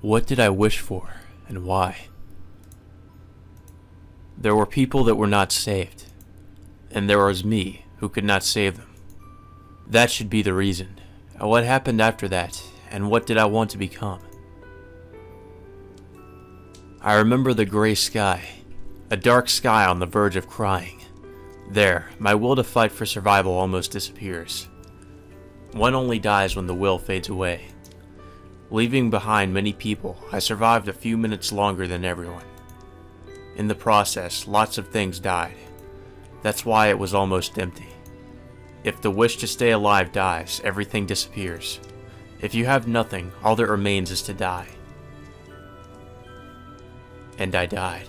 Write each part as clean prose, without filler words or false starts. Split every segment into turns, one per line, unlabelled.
What did I wish for, and why? There were people that were not saved, and there was me who could not save them. That should be the reason. What happened after that, and what did I want to become? I remember the gray sky, a dark sky on the verge of crying. There, my will to fight for survival almost disappears. One only dies when the will fades away. Leaving behind many people, I survived a few minutes longer than everyone. In the process, lots of things died. That's why it was almost empty. If the wish to stay alive dies, everything disappears. If you have nothing, all that remains is to die. And I died.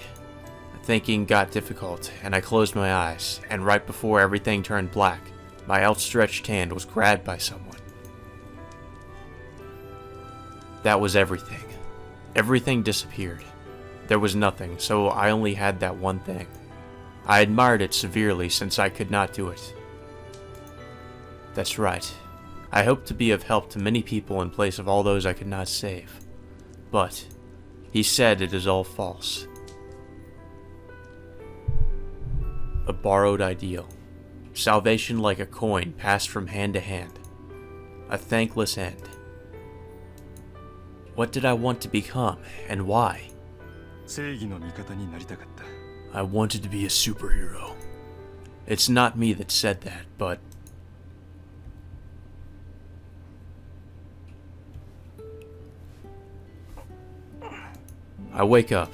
Thinking got difficult, and I closed my eyes, and right before everything turned black, my outstretched hand was grabbed by someone. That was everything. Everything disappeared. There was nothing, so I only had that one thing. I admired it severely since I could not do it. That's right. I hoped to be of help to many people in place of all those I could not save. But he said it is all false. A borrowed ideal. Salvation like a coin passed from hand to hand. A thankless end. What did I want to become, and why? I wanted to be a superhero. It's not me that said that, but... I wake up.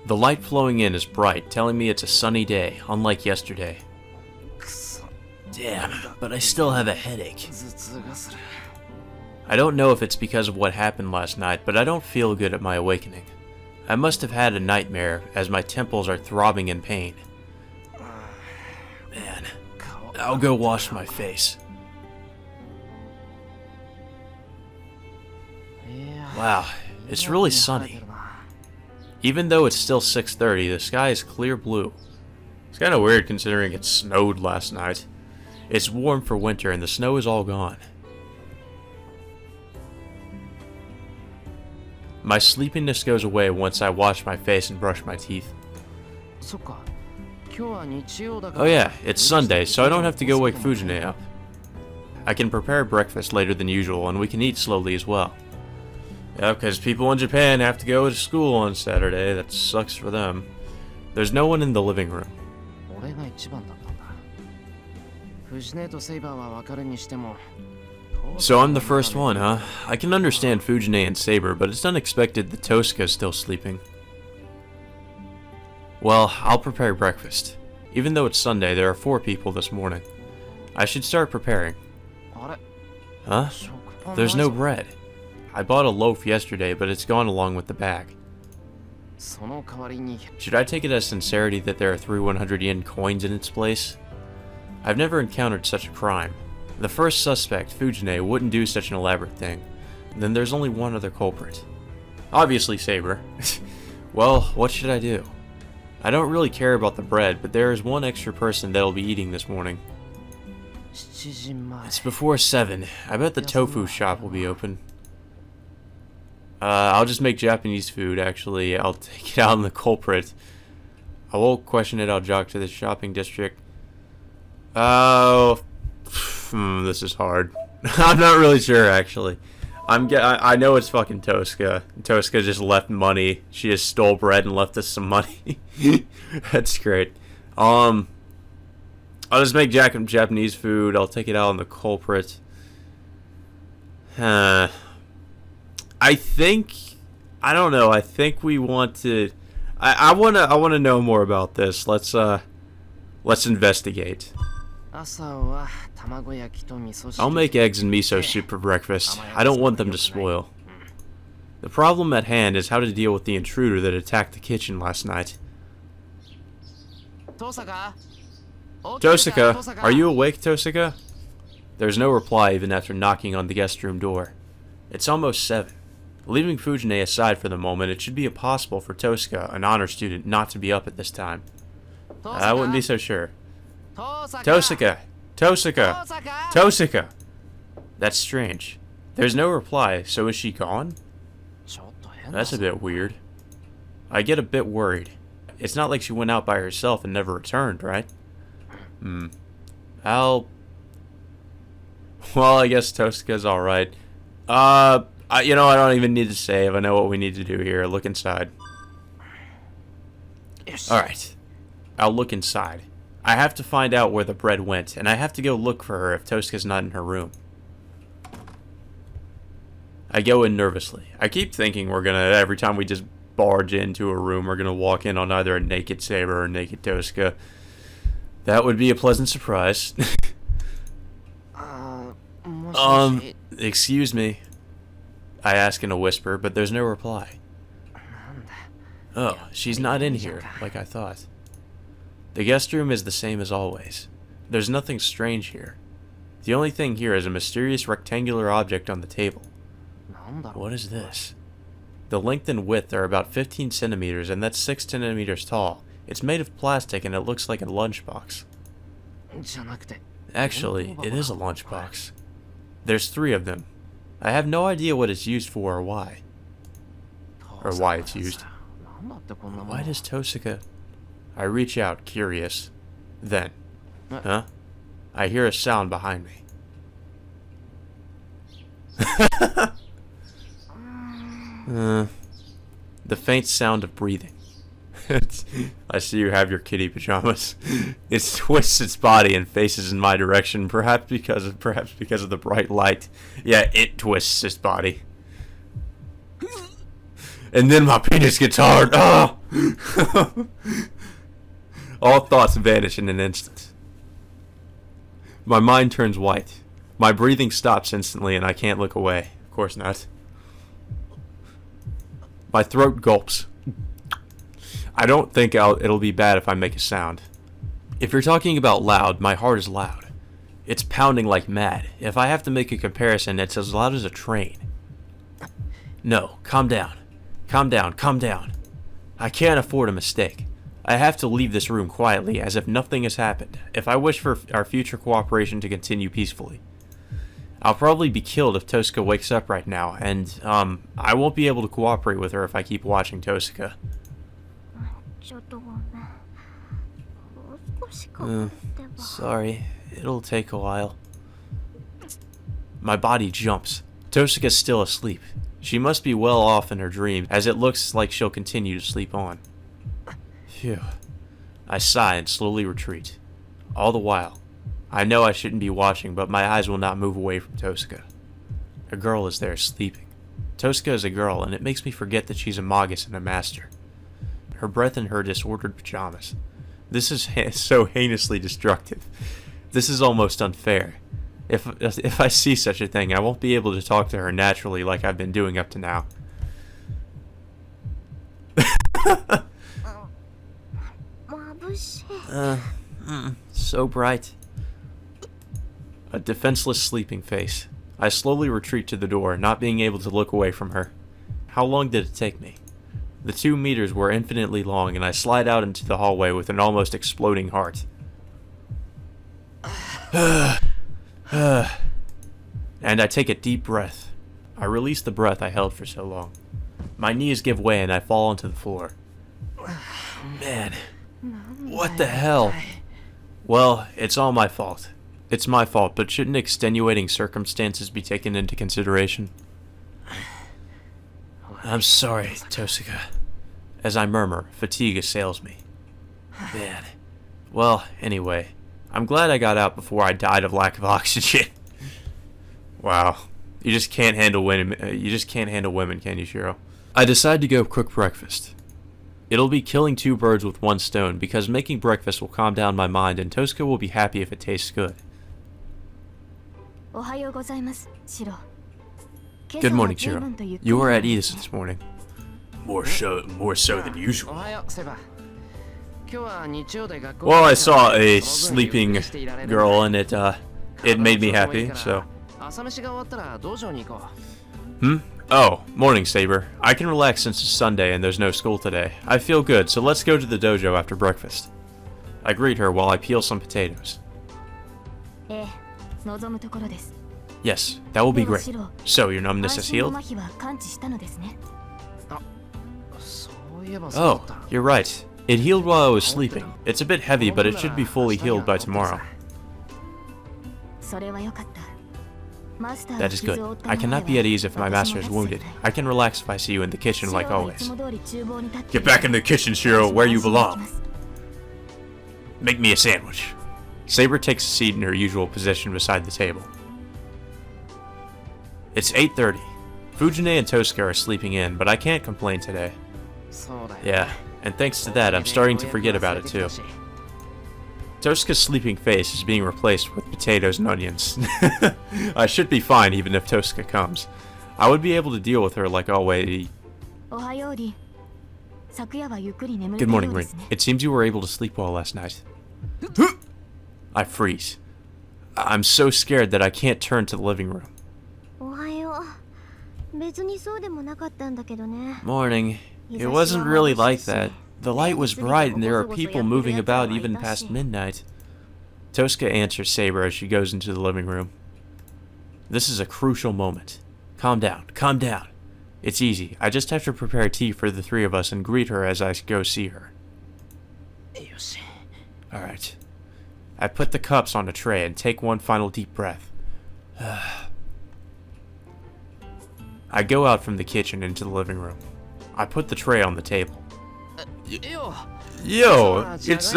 The light flowing in is bright, telling me it's a sunny day, unlike yesterday. Damn, but I still have a headache. I don't know if it's because of what happened last night, but I don't feel good at my awakening. I must have had a nightmare, as my temples are throbbing in pain. Man, I'll go wash my face. Wow, it's really sunny. Even though it's still 6:30, the sky is clear blue. It's kinda weird considering it snowed last night. It's warm for winter and the snow is all gone. My sleepiness goes away once I wash my face and brush my teeth. Oh yeah, it's Sunday, so I don't have to go wake Fujine up. I can prepare breakfast later than usual, and we can eat slowly as well. Yeah, because people in Japan have to go to school on Saturday. That sucks for them. There's no one in the living room. So I'm the first one, huh? I can understand Fujine and Saber, but it's unexpected that Tosca's still sleeping. Well, I'll prepare breakfast. Even though it's Sunday, there are 4 people this morning. I should start preparing. Huh? There's no bread. I bought a loaf yesterday, but it's gone along with the bag. Should I take it as sincerity that there are 3 100 yen coins in its place? I've never encountered such a crime. The first suspect, Fujine, wouldn't do such an elaborate thing. Then there's only one other culprit. Obviously Saber. Well, what should I do? I don't really care about the bread, but there is one extra person that'll be eating this morning. It's before 7. I bet the tofu shop will be open. I'll just make Japanese food, actually. I'll take it out on the culprit. I won't question it, I'll jog to the shopping district. Oh... this is hard. I'm not really sure, actually. I know it's fucking Tosca. Tosca just left money. She just stole bread and left us some money. That's great. I'll just make Japanese food. I'll take it out on the culprit. I don't know. I think we want to. I wanna know more about this. Let's investigate. I'll make eggs and miso soup for breakfast. I don't want them to spoil. The problem at hand is how to deal with the intruder that attacked the kitchen last night. Tosaka, are you awake, Tosaka? There's no reply even after knocking on the guest room door. It's almost 7. Leaving Fujine aside for the moment, it should be impossible for Tosaka, an honor student, not to be up at this time. I wouldn't be so sure. Tosaka! Tosaka! Tosaka! That's strange. There's no reply, so is she gone? That's a bit weird. I get a bit worried. It's not like she went out by herself and never returned, right? Well, I guess Tosuka's alright. I don't even need to save. I know what we need to do here. Look inside. Alright. I'll look inside. I have to find out where the bread went, and I have to go look for her if Tosuka's not in her room. I go in nervously. I keep thinking every time we just barge into a room, we're gonna walk in on either a naked Saber or a naked Tosuka. That would be a pleasant surprise. Excuse me. I ask in a whisper, but there's no reply. Oh, she's not in here, like I thought. The guest room is the same as always. There's nothing strange here. The only thing here is a mysterious rectangular object on the table. What is this? The length and width are about 15 centimeters, and that's 6 centimeters tall. It's made of plastic, and it looks like a lunchbox. Actually, it is a lunchbox. There's 3 of them. I have no idea what it's used for or why. Or why it's used. Why does Tosuka... I reach out, curious. Then... Huh? I hear a sound behind me. The faint sound of breathing. I see you have your kitty pajamas. It twists its body and faces in my direction, perhaps because of the bright light. Yeah, it twists its body. And then my penis gets hard. Oh! All thoughts vanish in an instant. My mind turns white. My breathing stops instantly and I can't look away. Of course not. My throat gulps. I don't think it'll be bad if I make a sound. If you're talking about loud, my heart is loud. It's pounding like mad. If I have to make a comparison, it's as loud as a train. No, calm down. Calm down, calm down. I can't afford a mistake. I have to leave this room quietly, as if nothing has happened, if I wish for our future cooperation to continue peacefully. I'll probably be killed if Tosuka wakes up right now, and, I won't be able to cooperate with her if I keep watching Tosuka. Sorry, it'll take a while. My body jumps. Tosuka's still asleep. She must be well off in her dream, as it looks like she'll continue to sleep on. Phew. I sigh and slowly retreat. All the while, I know I shouldn't be watching, but my eyes will not move away from Tosuka. A girl is there sleeping. Tosuka is a girl, and it makes me forget that she's a magus and a master. Her breath in her disordered pajamas. This is so heinously destructive. This is almost unfair. If I see such a thing, I won't be able to talk to her naturally like I've been doing up to now. So bright. A defenseless sleeping face. I slowly retreat to the door, not being able to look away from her. How long did it take me? The 2 meters were infinitely long, and I slide out into the hallway with an almost exploding heart. And I take a deep breath. I release the breath I held for so long. My knees give way and I fall onto the floor. Man, what the hell? Well, it's all my fault. It's my fault, but shouldn't extenuating circumstances be taken into consideration? I'm sorry, Tosuka. As I murmur, fatigue assails me. Man. Well, anyway, I'm glad I got out before I died of lack of oxygen. Wow. You just can't handle women, can you, Shiro? I decide to go cook breakfast. It'll be killing 2 birds with 1 stone, because making breakfast will calm down my mind and Tosuka will be happy if it tastes good. Good morning, Shiro. You were at ease this morning. More so than usual. Well, I saw a sleeping girl and it made me happy, so... Oh, morning, Saber. I can relax since it's Sunday and there's no school today. I feel good, so let's go to the dojo after breakfast. I greet her while I peel some potatoes. Yes, that will be great. So, your numbness is healed? Oh, you're right. It healed while I was sleeping. It's a bit heavy, but it should be fully healed by tomorrow. That is good. I cannot be at ease if my master is wounded. I can relax if I see you in the kitchen like always. Get back in the kitchen, Shiro, where you belong. Make me a sandwich. Saber takes a seat in her usual position beside the table. It's 8:30. Fujine and Tosuke are sleeping in, but I can't complain today. Yeah, and thanks to that, I'm starting to forget about it too. Tosuke's sleeping face is being replaced with potatoes and onions. I should be fine even if Tosuke comes. I would be able to deal with her like always. Good morning, Rin. It seems you were able to sleep well last night. I freeze. I'm so scared that I can't turn to the living room. Morning. It wasn't really like that. The light was bright and there are people moving about even past midnight. Tosuke answers Saber as she goes into the living room. This is a crucial moment. Calm down, calm down. It's easy. I just have to prepare tea for the three of us and greet her as I go see her. Alright. I put the cups on a tray and take one final deep breath. I go out from the kitchen into the living room. I put the tray on the table. Yo, it's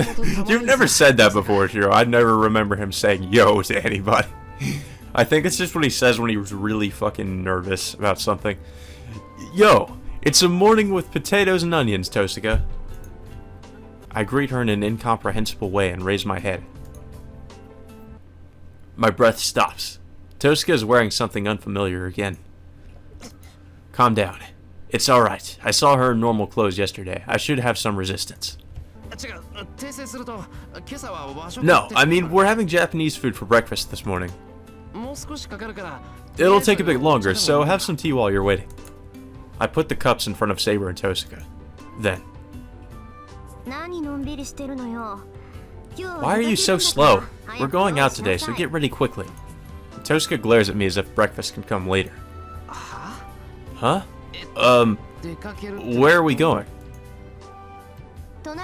you've never said that before, Shiro. I never remember him saying yo to anybody. I think it's just what he says when he was really fucking nervous about something. Yo, it's a morning with potatoes and onions, Tosuke. I greet her in an incomprehensible way and raise my head. My breath stops. Tosuke is wearing something unfamiliar again. Calm down. It's alright. I saw her in normal clothes yesterday. I should have some resistance. No, I mean, we're having Japanese food for breakfast this morning. It'll take a bit longer, so have some tea while you're waiting. I put the cups in front of Saber and Tosuke. Then. Why are you so slow? We're going out today, so get ready quickly. Tosuke glares at me as if breakfast can come later. Huh? Where are we going? To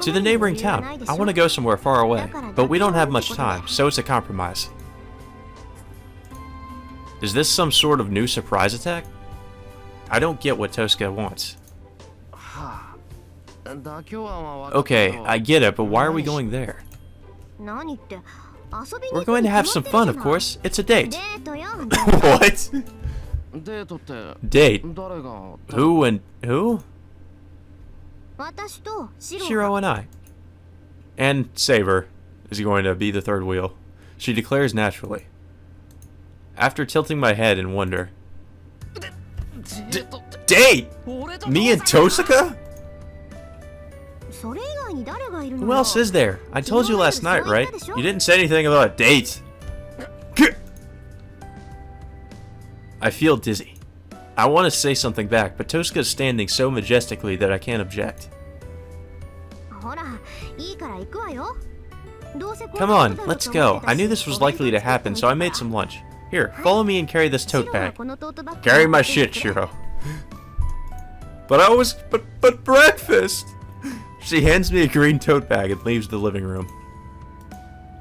the neighboring town. I want to go somewhere far away, but we don't have much time, so it's a compromise. Is this some sort of new surprise attack? I don't get what Tosuke wants. Okay, I get it, but why are we going there? We're going to have some fun, of course. It's a date. What? Date? Who and who? Shiro and I. And Saber is going to be the third wheel. She declares naturally. After tilting my head in wonder. Date? Me and Tosuke? Who else is there? I told you last night, right? You didn't say anything about a date. I feel dizzy. I want to say something back, but Tosuke is standing so majestically that I can't object. Come on, let's go. I knew this was likely to happen, so I made some lunch. Here, follow me and carry this tote bag. Carry my shit, Shiro. But breakfast! She hands me a green tote bag and leaves the living room.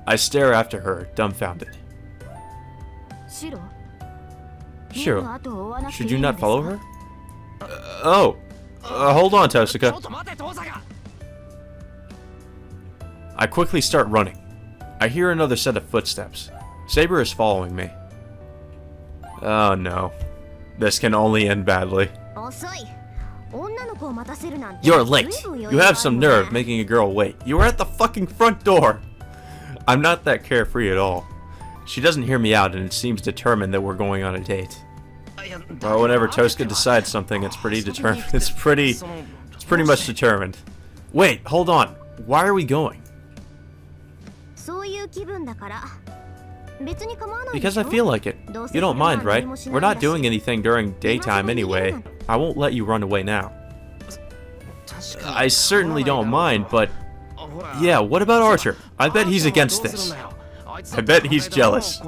I stare after her, dumbfounded. Shiro, should you not follow her? Hold on, Tosuke. I quickly start running. I hear another set of footsteps. Saber is following me. Oh no. This can only end badly. You're late. You have some nerve making a girl wait. You were at the fucking front door. I'm not that carefree at all. She doesn't hear me out and it seems determined that we're going on a date. Well, whenever Tosuke decides something, it's pretty determined. It's pretty much determined. Wait, hold on. Why are we going? Because I feel like it. You don't mind, right? We're not doing anything during daytime anyway. I won't let you run away now. I certainly don't mind, but... Yeah, what about Archer? I bet he's against this. I bet he's jealous.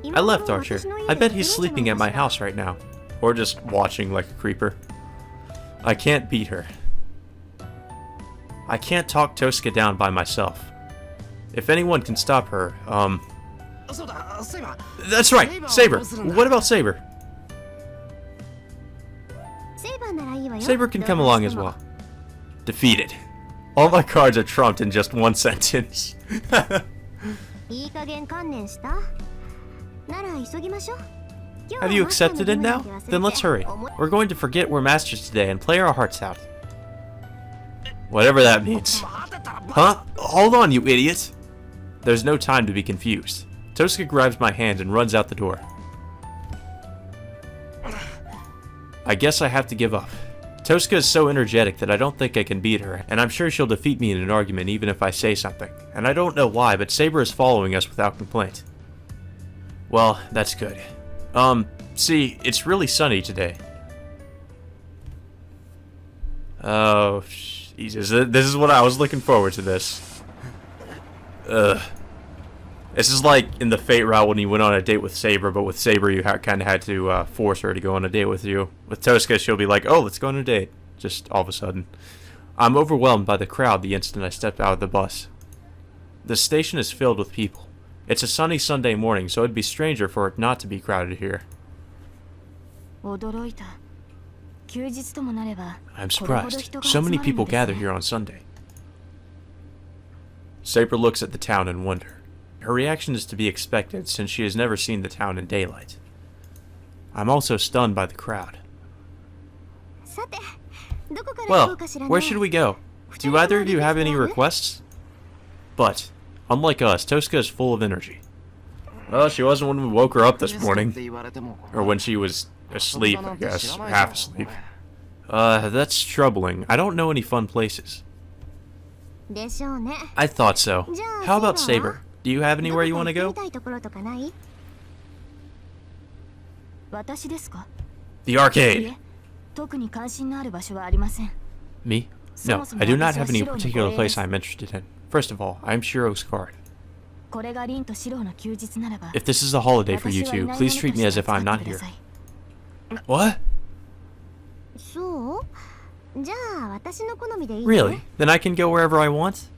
I left Archer. I bet he's sleeping at my house right now. Or just watching like a creeper. I can't beat her. I can't talk Tosca down by myself. If anyone can stop her, That's right! Saber! What about Saber? Saber can come along as well. Defeated. All my cards are trumped in just one sentence. Have you accepted it now? Then let's hurry. We're going to forget we're masters today and play our hearts out. Whatever that means. Huh? Hold on, you idiot! There's no time to be confused. Tosca grabs my hand and runs out the door. I guess I have to give up. Tosca is so energetic that I don't think I can beat her, and I'm sure she'll defeat me in an argument even if I say something. And I don't know why, but Saber is following us without complaint. Well, that's good. See, it's really sunny today. Oh, Jesus. This is what I was looking forward to this. Ugh. This is like in the Fate route when you went on a date with Saber, but with Saber you kind of had to force her to go on a date with you. With Tosca, she'll be like, oh, let's go on a date. Just all of a sudden. I'm overwhelmed by the crowd the instant I stepped out of the bus. The station is filled with people. It's a sunny Sunday morning, so it'd be stranger for it not to be crowded here. I'm surprised. So many people gather here on Sunday. Saber looks at the town in wonder. Her reaction is to be expected since she has never seen the town in daylight. I'm also stunned by the crowd. Well, where should we go? Do either of you have any requests? But, unlike us, Tosca is full of energy. Well, she wasn't when we woke her up this morning. Or when she was asleep, I guess. Or half asleep. That's troubling. I don't know any fun places. I thought so. How about Saber? Do you have anywhere you want to go? The arcade! Me? No, I do not have any particular place I am interested in. First of all, I am Shiro's card. If this is a holiday for you two, please treat me as if I'm not here. What? Really? Then I can go wherever I want?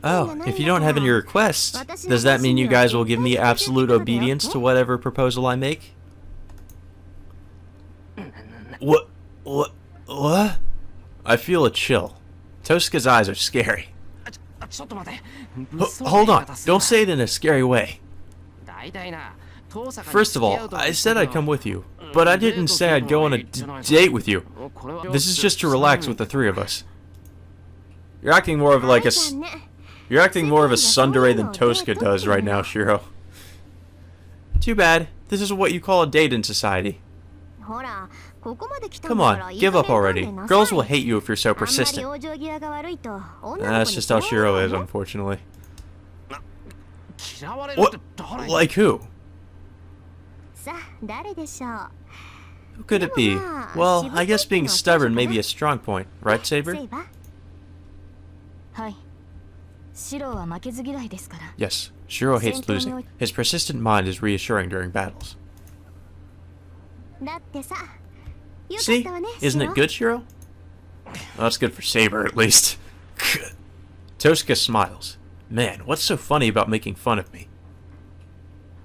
Oh, if you don't have any requests, does that mean you guys will give me absolute obedience to whatever proposal I make? What? I feel a chill. Tosca's eyes are scary. Hold on, don't say it in a scary way. First of all, I said I'd come with you, but I didn't say I'd go on a date with you. This is just to relax with the three of us. You're acting more of like a tsundere than Tosca does right now, Shiro. Too bad. This is what you call a date in society. Come on, give up already. Girls will hate you if you're so persistent. That's just how Shiro is, unfortunately. What? Like who? Who could it be? Well, I guess being stubborn may be a strong point, right, Saber? Yes, Shiro hates losing. His persistent mind is reassuring during battles. See? Isn't it good, Shiro? Well, that's good for Saber, at least. Tosca smiles. Man, what's so funny about making fun of me?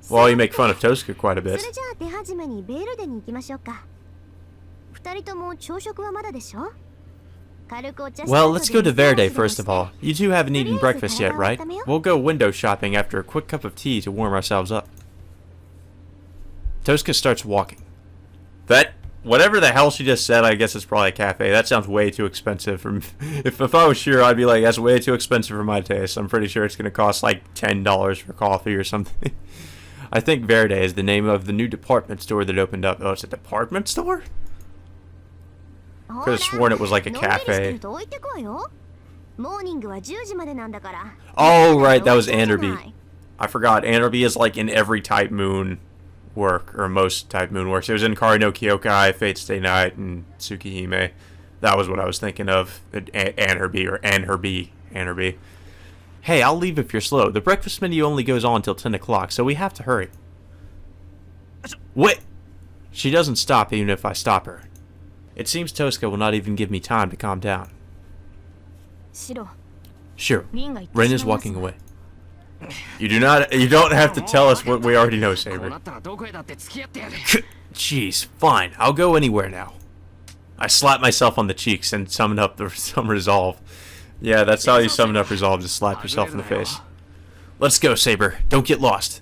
Well, you make fun of Tosca quite a bit. Well, let's go to Verde first of all. You two haven't eaten breakfast yet, right? We'll go window shopping after a quick cup of tea to warm ourselves up. Tosca starts walking. Whatever the hell she just said, I guess it's probably a cafe. That sounds way too expensive. If I was sure, I'd be like, that's way too expensive for my taste. I'm pretty sure it's going to cost like $10 for coffee or something. I think Verde is the name of the new department store that opened up. Oh, it's a department store? Could have sworn it was like a cafe. Oh, right, that was Anderby. I forgot. Anderby is like in every Type Moon work, or most Type Moon works. It was in Kari no Kyokai, Fate Stay Night, and Tsukihime. That was what I was thinking of. Anderby, or Anherby. Hey, I'll leave if you're slow. The breakfast menu only goes on till 10 o'clock, so we have to hurry. Wait! She doesn't stop even if I stop her. It seems Tosca will not even give me time to calm down. Sure. Rin is walking away. You don't have to tell us what we already know, Saber. Jeez, fine. I'll go anywhere now. I slap myself on the cheeks and summon up some resolve. Yeah, that's how you summon up resolve, just slap yourself in the face. Let's go, Saber. Don't get lost.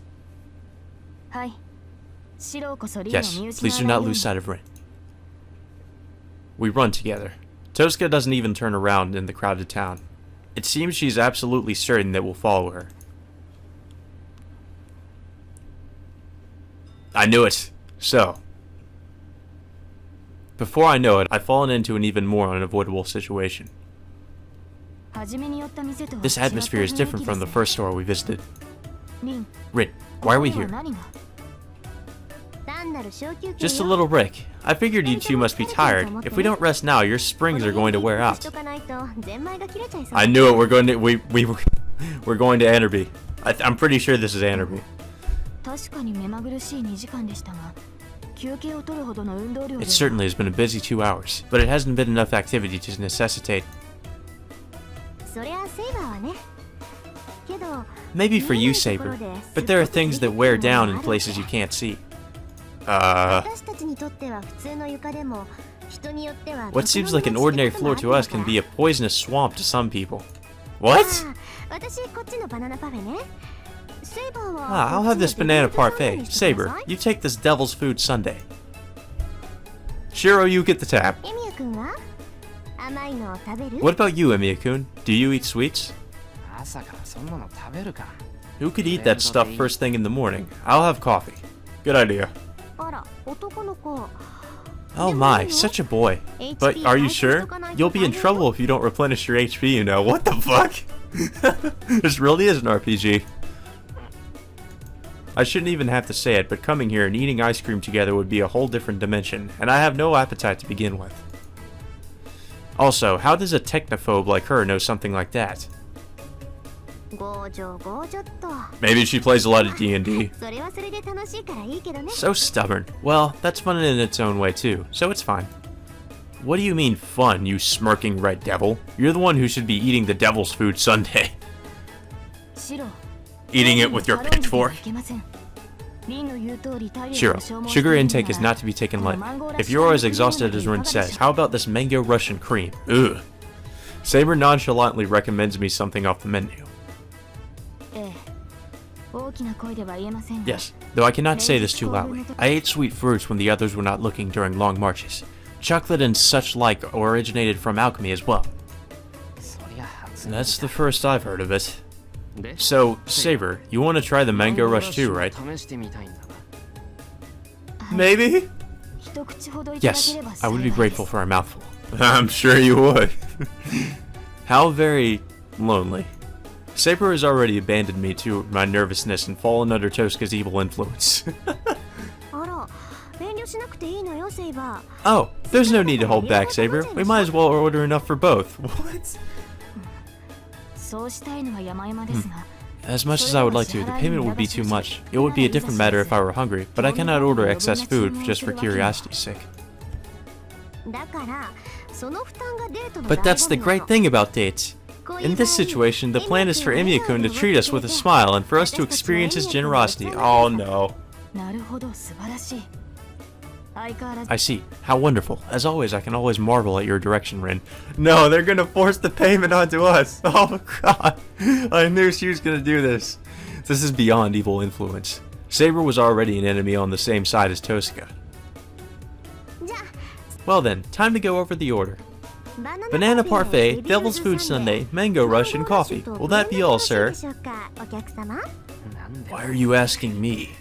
Yes, please do not lose sight of Rin. We run together. Tosca doesn't even turn around in the crowded town. It seems she's absolutely certain that we'll follow her. I knew it. So, before I know it, I've fallen into an even more unavoidable situation. This atmosphere is different from the first store we visited. Rin, why are we here? Just a little break. I figured you two must be tired. If we don't rest now, your springs are going to wear out. I knew it. We're going to Anerby. I'm pretty sure this is Anerby. It certainly has been a busy 2 hours, but it hasn't been enough activity to necessitate. Maybe for you, Saber, but there are things that wear down in places you can't see. What seems like an ordinary floor to us can be a poisonous swamp to some people. What? I'll have this banana parfait. Saber, you take this devil's food sundae. Shiro, you get the tab. What about you, Emiya-kun? Do you eat sweets? Who could eat that stuff first thing in the morning? I'll have coffee. Good idea. Oh my, such a boy. But are you sure? You'll be in trouble if you don't replenish your HP, you know. What the fuck? This really is an RPG. I shouldn't even have to say it, but coming here and eating ice cream together would be a whole different dimension, and I have no appetite to begin with. Also, how does a technophobe like her know something like that? Maybe she plays a lot of D&D. So stubborn. Well, that's fun in its own way too, so it's fine. What do you mean fun, you smirking red devil? You're the one who should be eating the devil's food sundae. Eating it with your pitchfork? Shiro, sugar intake is not to be taken lightly. If you're as exhausted as Rin says, how about this mango Russian cream? Ugh. Saber nonchalantly recommends me something off the menu. Yes, though I cannot say this too loudly. I ate sweet fruits when the others were not looking during long marches. Chocolate and such like originated from alchemy as well. That's the first I've heard of it. So, Saber, you want to try the mango rush too, right? Maybe? Yes, I would be grateful for a mouthful. I'm sure you would. How very lonely. Saber has already abandoned me to my nervousness and fallen under Tosca's evil influence. Oh, there's no need to hold back, Saber. We might as well order enough for both. What? As much as I would like to, the payment would be too much. It would be a different matter if I were hungry, but I cannot order excess food just for curiosity's sake. But that's the great thing about dates. In this situation, the plan is for Emiya-kun to treat us with a smile and for us to experience his generosity. Oh no. I see. How wonderful. As always, I can always marvel at your direction, Rin. No, they're gonna force the payment onto us. Oh god. I knew she was gonna do this. This is beyond evil influence. Saber was already an enemy on the same side as Tosca. Well then, time to go over the order. Banana parfait, devil's food sundae, mango rush, and coffee. Will that be all, sir? Why are you asking me?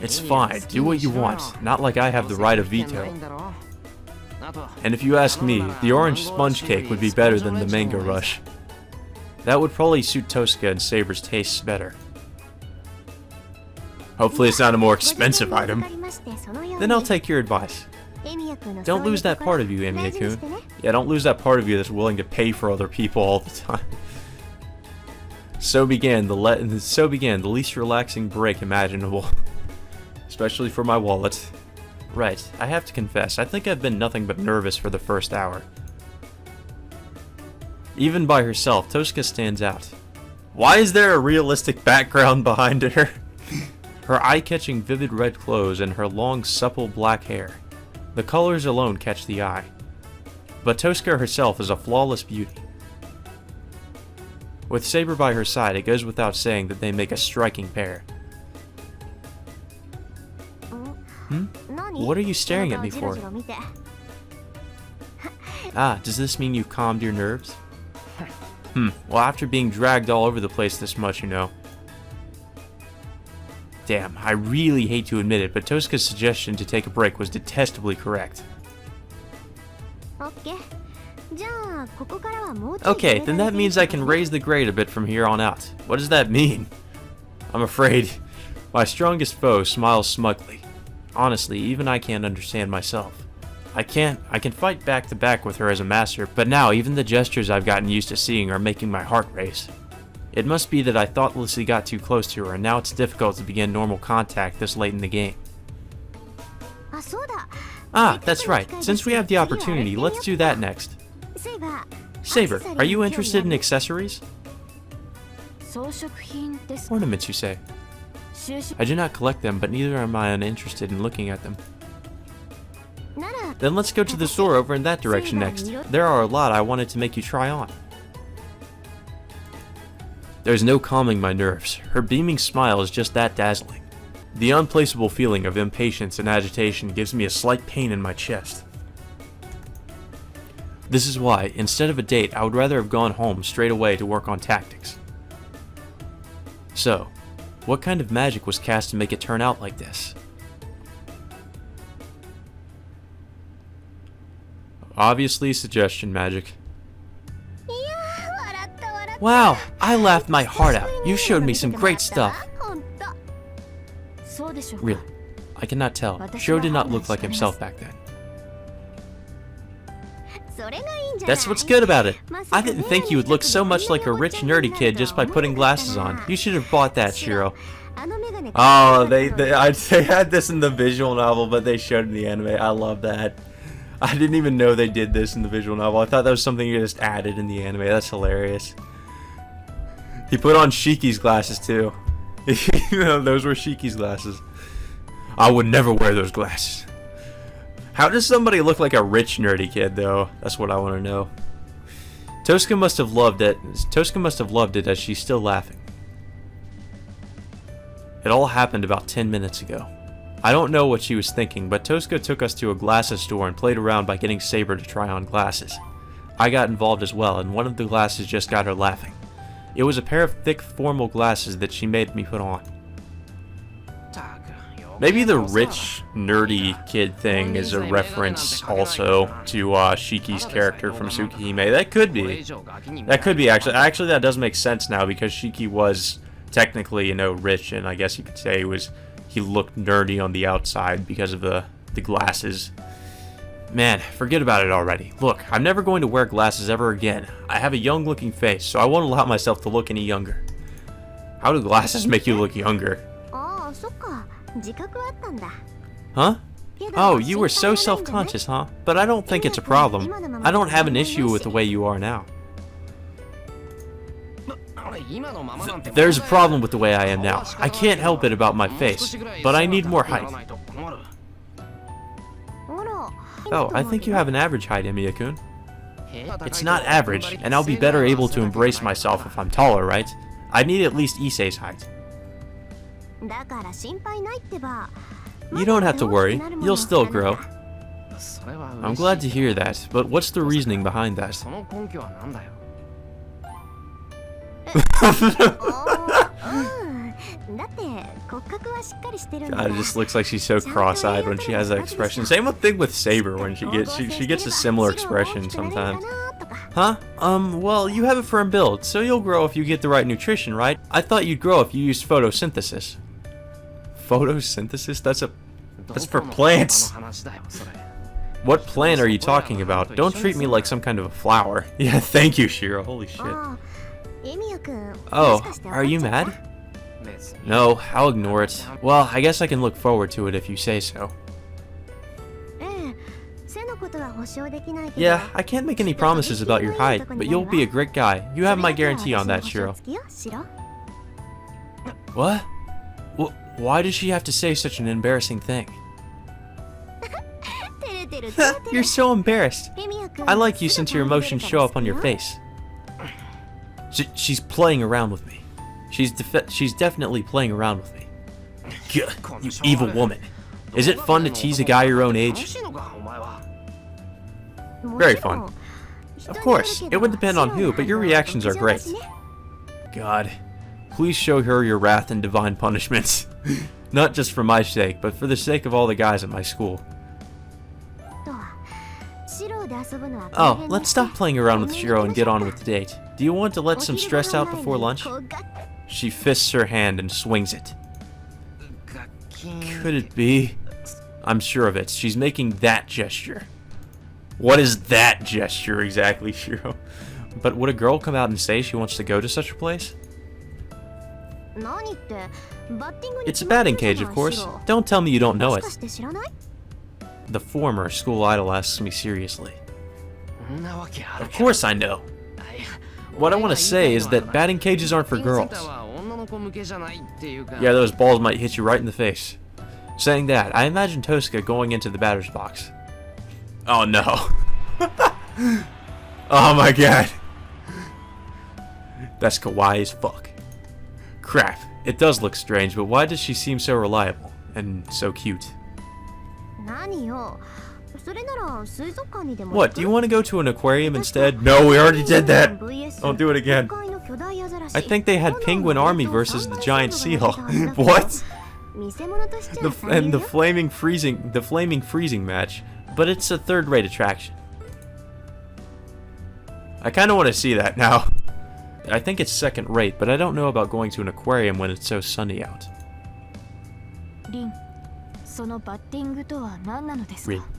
It's fine, do what you want, not like I have the right of veto. And if you ask me, the orange sponge cake would be better than the mango rush. That would probably suit Tosca and Saber's tastes better. Hopefully it's not a more expensive item. Then I'll take your advice. Don't lose that part of you, Emiya-kun. Yeah, don't lose that part of you that's willing to pay for other people all the time. So began the least relaxing break imaginable. Especially for my wallet. Right, I have to confess, I think I've been nothing but nervous for the first hour. Even by herself, Tosca stands out. Why is there a realistic background behind her? Her eye-catching vivid red clothes and her long supple black hair. The colors alone catch the eye. But Tosca herself is a flawless beauty. With Saber by her side, it goes without saying that they make a striking pair. What are you staring at me for? Ah, does this mean you've calmed your nerves? Well, after being dragged all over the place this much, you know. Damn, I really hate to admit it, but Tosca's suggestion to take a break was detestably correct. Okay, then that means I can raise the grade a bit from here on out. What does that mean? I'm afraid my strongest foe smiles smugly. Honestly, even I can't understand myself. I can fight back to back with her as a master, but now even the gestures I've gotten used to seeing are making my heart race. It must be that I thoughtlessly got too close to her, and now it's difficult to begin normal contact this late in the game. Ah, that's right. Since we have the opportunity, let's do that next. Saber, are you interested in accessories? Ornaments, you say? I do not collect them, but neither am I uninterested in looking at them. Then let's go to the store over in that direction next. There are a lot I wanted to make you try on. There's no calming my nerves. Her beaming smile is just that dazzling. The unplaceable feeling of impatience and agitation gives me a slight pain in my chest. This is why, instead of a date, I would rather have gone home straight away to work on tactics. So, what kind of magic was cast to make it turn out like this? Obviously, suggestion magic. Wow, I laughed my heart out. You showed me some great stuff. Really, I cannot tell. Shiro did not look like himself back then. That's what's good about it. I didn't think you would look so much like a rich nerdy kid just by putting glasses on. You should have bought that, Shiro. Oh, they had this in the visual novel, but they showed it in the anime. I love that. I didn't even know they did this in the visual novel. I thought that was something you just added in the anime. That's hilarious. He put on Shiki's glasses too. You know, those were Shiki's glasses. I would never wear those glasses. How does somebody look like a rich nerdy kid though? That's what I want to know. Tosca must have loved it. Tosca must have loved it as she's still laughing. It all happened about 10 minutes ago. I don't know what she was thinking, but Tosca took us to a glasses store and played around by getting Saber to try on glasses. I got involved as well, and one of the glasses just got her laughing. It was a pair of thick, formal glasses that she made me put on. Maybe the rich, nerdy kid thing is a reference also to Shiki's character from Tsukihime. That could be. That could be, actually. Actually, that does make sense now, because Shiki was technically, you know, rich, and I guess you could say he looked nerdy on the outside because of the glasses. Man, forget about it already. Look, I'm never going to wear glasses ever again. I have a young-looking face, so I won't allow myself to look any younger. How do glasses make you look younger? Huh? Oh, you were so self-conscious, huh? But I don't think it's a problem. I don't have an issue with the way you are now. There's a problem with the way I am now. I can't help it about my face, but I need more height. Oh, I think you have an average height, Emiya-kun. It's not average, and I'll be better able to embrace myself if I'm taller, right? I need at least Issei's height. You don't have to worry, you'll still grow. I'm glad to hear that, but what's the reasoning behind that? God, it just looks like she's so cross-eyed when she has that expression. Same thing with Saber when she gets a similar expression sometimes. Huh? Well, you have a firm build, so you'll grow if you get the right nutrition, right? I thought you'd grow if you used photosynthesis. Photosynthesis? That's for plants. What plant are you talking about? Don't treat me like some kind of a flower. Yeah, thank you, Shiro. Holy shit. Oh, are you mad? No, I'll ignore it. Well, I guess I can look forward to it if you say so. Yeah, I can't make any promises about your height, but you'll be a great guy. You have my guarantee on that, Shiro. What? Why does she have to say such an embarrassing thing? You're so embarrassed. I like you since your emotions show up on your face. She's playing around with me. She's definitely playing around with me. Gah, you evil woman. Is it fun to tease a guy your own age? Very fun. Of course, it would depend on who, but your reactions are great. God, please show her your wrath and divine punishments. Not just for my sake, but for the sake of all the guys at my school. Oh, let's stop playing around with Shiro and get on with the date. Do you want to let some stress out before lunch? She fists her hand and swings it. Could it be? I'm sure of it. She's making that gesture. What is that gesture exactly, Shiro? But would a girl come out and say she wants to go to such a place? It's a batting cage, of course. Don't tell me you don't know it. The former school idol asks me seriously. Of course I know. What I want to say is that batting cages aren't for girls. Yeah, those balls might hit you right in the face. Saying that, I imagine Tosuke going into the batter's box. Oh no. Oh my god. That's kawaii as fuck. Crap, it does look strange, but why does she seem so reliable and so cute? What, do you want to go to an aquarium instead? No, we already did that! Don't do it again. I think they had Penguin Army versus the Giant Seal. What? The flaming freezing match, but it's a third-rate attraction. I kind of want to see that now. I think it's second-rate, but I don't know about going to an aquarium when it's so sunny out. Rin,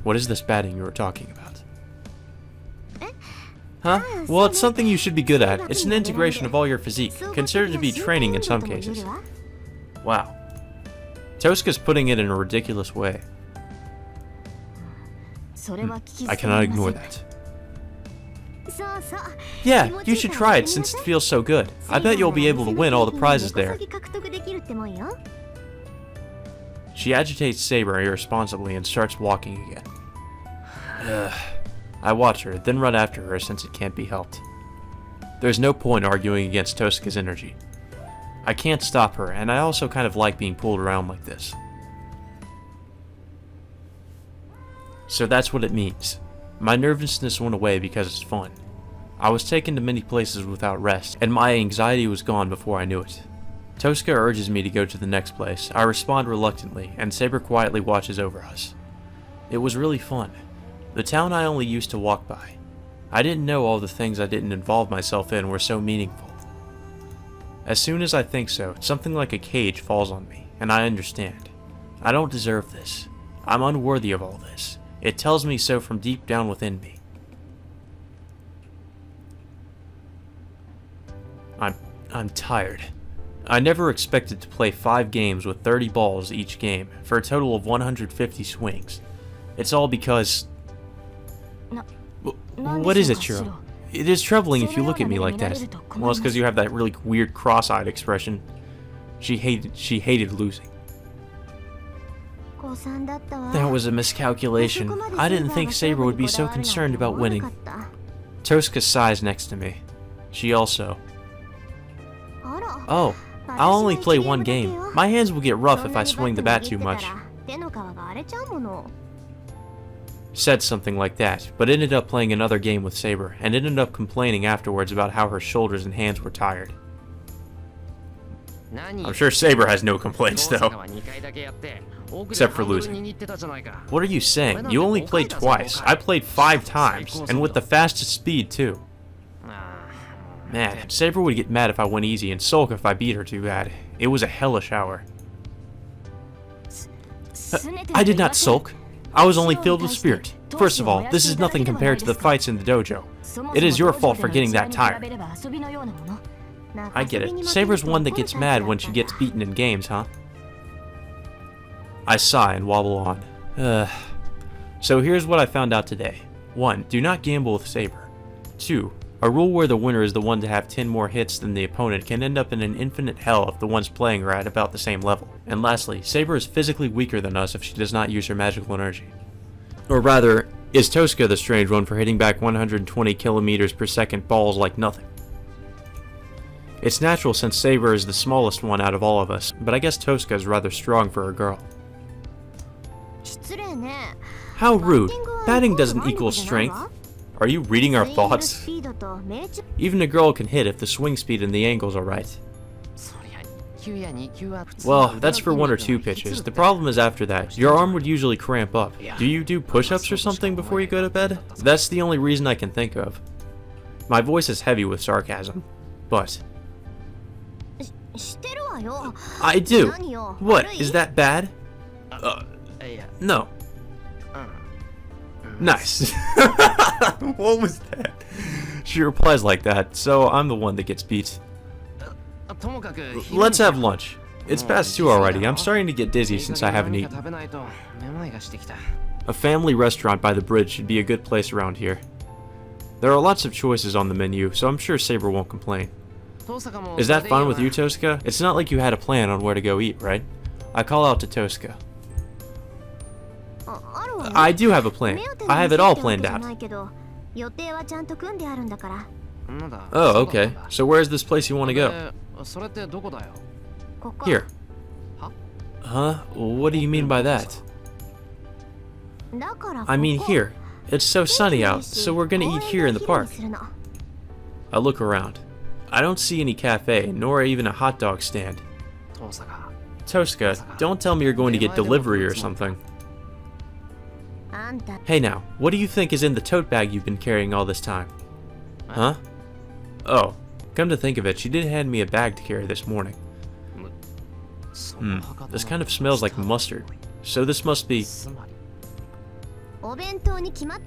what is this batting you were talking about? Huh? Well, it's something you should be good at. It's an integration of all your physique, considered to be training in some cases. Wow. Tosuke's putting it in a ridiculous way. I cannot ignore that. Yeah, you should try it since it feels so good. I bet you'll be able to win all the prizes there. She agitates Saber irresponsibly and starts walking again. I watch her, then run after her since it can't be helped. There's no point arguing against Tosuke's energy. I can't stop her, and I also kind of like being pulled around like this. So that's what it means. My nervousness went away because it's fun. I was taken to many places without rest, and my anxiety was gone before I knew it. Tosuke urges me to go to the next place. I respond reluctantly, and Saber quietly watches over us. It was really fun. The town I only used to walk by. I didn't know all the things I didn't involve myself in were so meaningful. As soon as I think so, something like a cage falls on me, and I understand. I don't deserve this. I'm unworthy of all this. It tells me so from deep down within me. I'm tired. I never expected to play 5 games with 30 balls each game, for a total of 150 swings. It's all because... What is it, Shiro? It is troubling if you look at me like that. Well, it's because you have that really weird cross-eyed expression. She hated losing. That was a miscalculation. I didn't think Saber would be so concerned about winning. Tosuke sighs next to me. She also... Oh, I'll only play 1 game. My hands will get rough if I swing the bat too much. Said something like that, but ended up playing another game with Saber, and ended up complaining afterwards about how her shoulders and hands were tired. I'm sure Saber has no complaints though. Except for losing. What are you saying? You only played twice. I played 5 times, and with the fastest speed too. Man, Saber would get mad if I went easy and sulk if I beat her too bad. It was a hellish hour. I did not sulk. I was only filled with spirit. First of all, this is nothing compared to the fights in the dojo. It is your fault for getting that tired. I get it. Saber's one that gets mad when she gets beaten in games, huh? I sigh and wobble on. So here's what I found out today. 1. Do not gamble with Saber. 2. A rule where the winner is the one to have 10 more hits than the opponent can end up in an infinite hell if the ones playing are at about the same level. And lastly, Saber is physically weaker than us if she does not use her magical energy. Or rather, is Tosca the strange one for hitting back 120 kilometers per second balls like nothing? It's natural since Saber is the smallest one out of all of us, but I guess Tosca is rather strong for a girl. How rude. Batting doesn't equal strength. Are you reading our thoughts? Even a girl can hit if the swing speed and the angles are right. Well, that's for 1 or 2 pitches. The problem is after that, your arm would usually cramp up. Do you do push-ups or something before you go to bed? That's the only reason I can think of. My voice is heavy with sarcasm, but... I do. What, is that bad? No. Nice. What was that? She replies like that, so I'm the one that gets beat. Let's have lunch. It's past 2 already. I'm starting to get dizzy since I haven't eaten. A family restaurant by the bridge should be a good place around here. There are lots of choices on the menu, so I'm sure Saber won't complain. Is that fine with you, Tosca? It's not like you had a plan on where to go eat, right? I call out to Tosca. I do have a plan. I have it all planned out. Oh, okay. So where's this place you want to go? Here. Huh? What do you mean by that? I mean here. It's so sunny out, so we're gonna eat here in the park. I look around. I don't see any cafe, nor even a hot dog stand. Tosca, don't tell me you're going to get delivery or something. Hey now, what do you think is in the tote bag you've been carrying all this time? Huh? Oh, come to think of it, she did hand me a bag to carry this morning. This kind of smells like mustard, so this must be...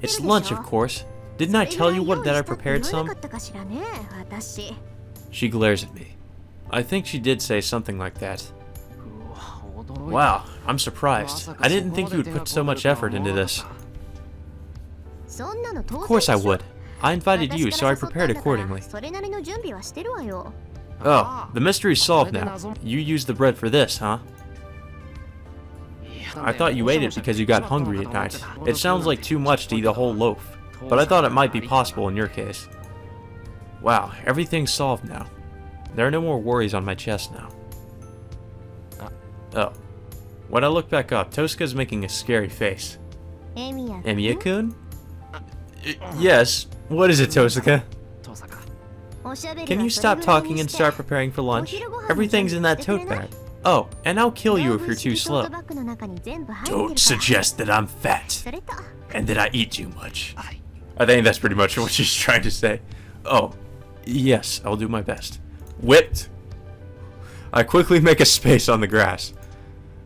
It's lunch, of course. Didn't I tell you that I prepared some? She glares at me. I think she did say something like that. Wow, I'm surprised. I didn't think you would put so much effort into this. Of course I would. I invited you, so I prepared accordingly. Oh, the mystery's solved now. You used the bread for this, huh? I thought you ate it because you got hungry at night. It sounds like too much to eat a whole loaf, but I thought it might be possible in your case. Wow, everything's solved now. There are no more worries on my chest now. Oh. When I look back up, Tosca's making a scary face. Emiya-kun? Yes. What is it, Tosca? Can you stop talking and start preparing for lunch? Everything's in that tote bag. Oh, and I'll kill you if you're too slow. Don't suggest that I'm fat, and that I eat too much. I think that's pretty much what she's trying to say. Oh, yes, I'll do my best. Whipped! I quickly make a space on the grass.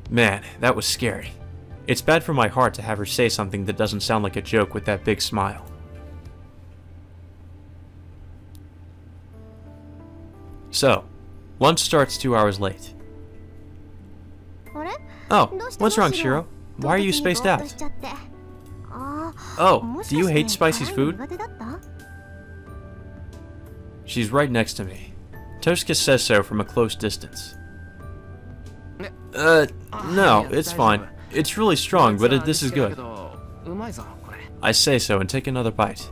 Man, that was scary. It's bad for my heart to have her say something that doesn't sound like a joke with that big smile. So, lunch starts 2 hours late. Oh, what's wrong, Shiro? Why are you spaced out? Oh, do you hate spicy food? She's right next to me. Tosca says so from a close distance. No, it's fine. It's really strong, but this is good. I say so and take another bite.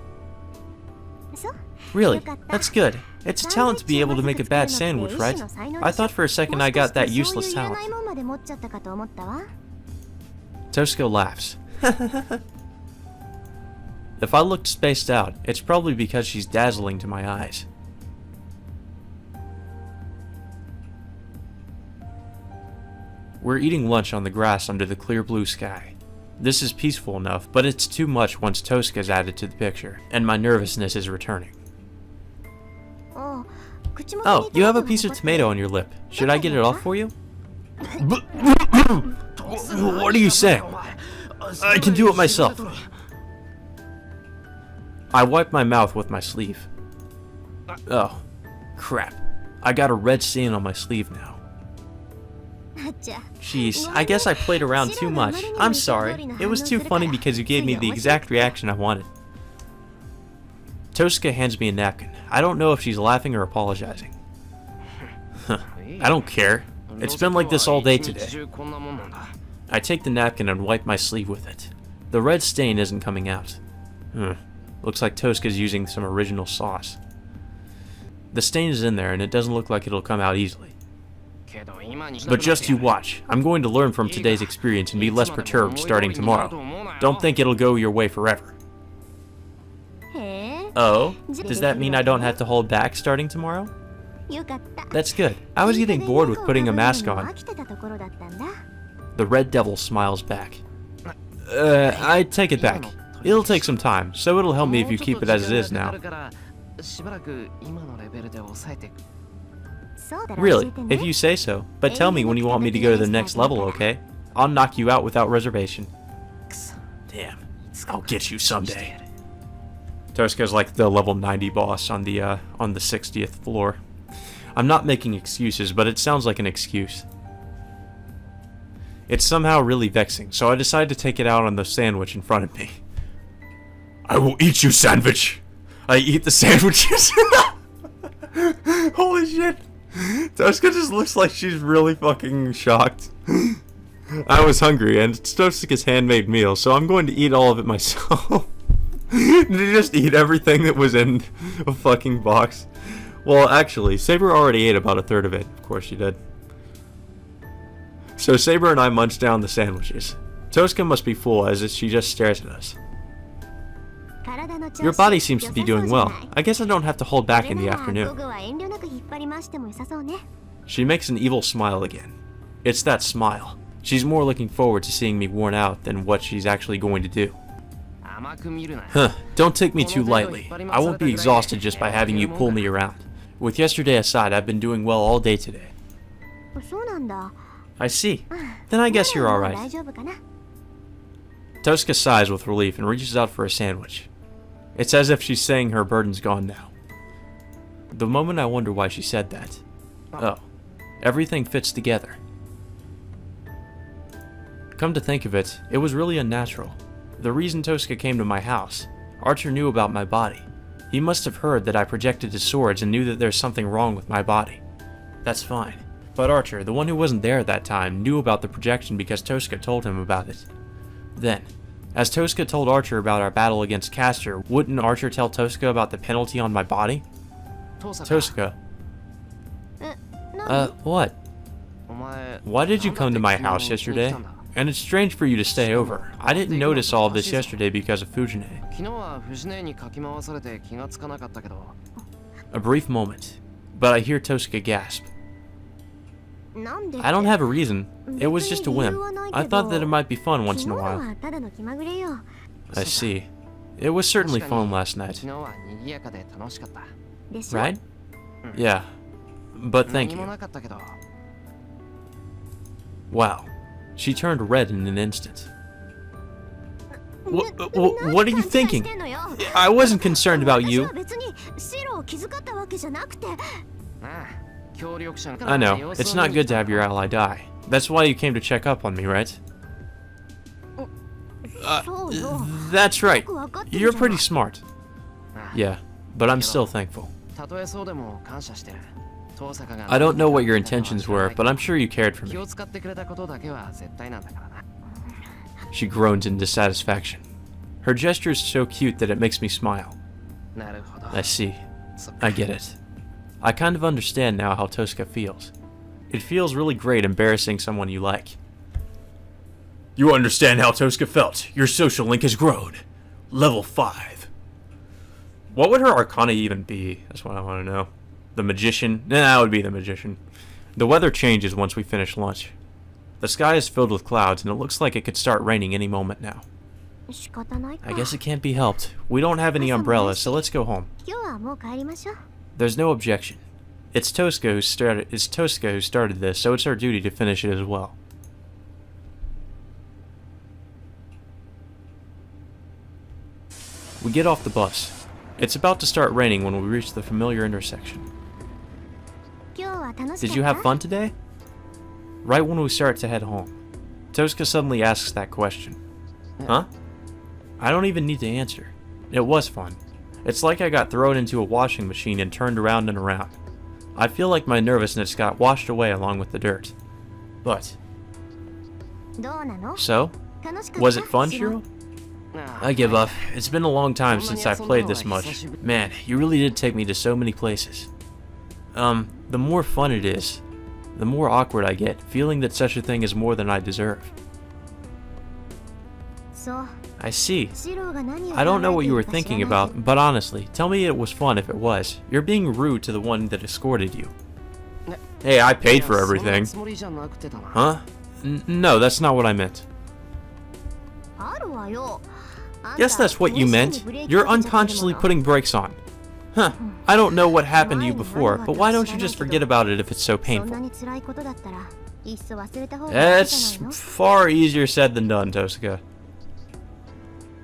Really? That's good. It's a talent to be able to make a bad sandwich, right? I thought for a second I got that useless talent. Tosca laughs. If I looked spaced out, it's probably because she's dazzling to my eyes. We're eating lunch on the grass under the clear blue sky. This is peaceful enough, but it's too much once Tosca is added to the picture, and my nervousness is returning. Oh, you have a piece of tomato on your lip. Should I get it off for you? What are you saying? I can do it myself. I wipe my mouth with my sleeve. Oh, crap. I got a red stain on my sleeve now. Jeez, I guess I played around too much. I'm sorry. It was too funny because you gave me the exact reaction I wanted. Tosuke hands me a napkin. I don't know if she's laughing or apologizing. I don't care. It's been like this all day today. I take the napkin and wipe my sleeve with it. The red stain isn't coming out. Looks like Tosuke's using some original sauce. The stain is in there and it doesn't look like it'll come out easily. But just you watch. I'm going to learn from today's experience and be less perturbed starting tomorrow. Don't think it'll go your way forever. Oh? Does that mean I don't have to hold back starting tomorrow? That's good. I was getting bored with putting a mask on. The Red Devil smiles back. I take it back. It'll take some time, so it'll help me if you keep it as it is now. Really, if you say so. But tell me when you want me to go to the next level, okay? I'll knock you out without reservation. Damn, I'll get you someday. Tosuke's like the level 90 boss on the 60th floor. I'm not making excuses, but it sounds like an excuse. It's somehow really vexing, so I decide to take it out on the sandwich in front of me. I will eat you, sandwich! I eat the sandwiches! Holy shit! Tosuke just looks like she's really fucking shocked. I was hungry, and it's Tosuke's handmade meal, so I'm going to eat all of it myself. Did you just eat everything that was in a fucking box? Well, actually, Saber already ate about a third of it. Of course she did. So Saber and I munch down the sandwiches. Tosuke must be full as she just stares at us. Your body seems to be doing well. I guess I don't have to hold back in the afternoon. She makes an evil smile again. It's that smile. She's more looking forward to seeing me worn out than what she's actually going to do. Don't take me too lightly. I won't be exhausted just by having you pull me around. With yesterday aside, I've been doing well all day today. I see. Then I guess you're alright. Tosuke sighs with relief and reaches out for a sandwich. It's as if she's saying her burden's gone now. The moment I wonder why she said that. Oh, everything fits together. Come to think of it, it was really unnatural. The reason Tosuke came to my house, Archer knew about my body. He must have heard that I projected his swords and knew that there's something wrong with my body. That's fine. But Archer, the one who wasn't there at that time, knew about the projection because Tosuke told him about it. Then, as Tosuke told Archer about our battle against Castor, wouldn't Archer tell Tosuke about the penalty on my body? Tosuke. What? Why did you come to my house yesterday? And it's strange for you to stay over. I didn't notice all of this yesterday because of Fujine. A brief moment, but I hear Tosuke gasp. I don't have a reason. It was just a whim. I thought that it might be fun once in a while. I see. It was certainly fun last night. Right? Yeah. But thank you. Wow. She turned red in an instant. What are you thinking? I wasn't concerned about you. I know, it's not good to have your ally die. That's why you came to check up on me, right? That's right. You're pretty smart. Yeah, but I'm still thankful. I don't know what your intentions were, but I'm sure you cared for me. She groans in dissatisfaction. Her gesture is so cute that it makes me smile. I see. I get it. I kind of understand now how Tosuke feels. It feels really great embarrassing someone you like. You understand how Tosuke felt. Your social link has grown. Level 5. What would her arcana even be? That's what I want to know. The magician? Nah, that would be the magician. The weather changes once we finish lunch. The sky is filled with clouds and it looks like it could start raining any moment now. I guess it can't be helped. We don't have any umbrellas, so let's go home. There's no objection. It's Tosuke who started this, so it's our duty to finish it as well. We get off the bus. It's about to start raining when we reach the familiar intersection. Did you have fun today? Right when we start to head home, Tosuka suddenly asks that question. Huh? I don't even need to answer. It was fun. It's like I got thrown into a washing machine and turned around and around. I feel like my nervousness got washed away along with the dirt. But... So? Was it fun, Shiro? I give up. It's been a long time since I've played this much. Man, you really did take me to so many places. The more fun it is, the more awkward I get, feeling that such a thing is more than I deserve. I see. I don't know what you were thinking about, but honestly, tell me it was fun if it was. You're being rude to the one that escorted you. Hey, I paid for everything. Huh? No, that's not what I meant. Yes, that's what you meant. You're unconsciously putting brakes on. Huh. I don't know what happened to you before, but why don't you just forget about it if it's so painful? It's far easier said than done, Tosuka.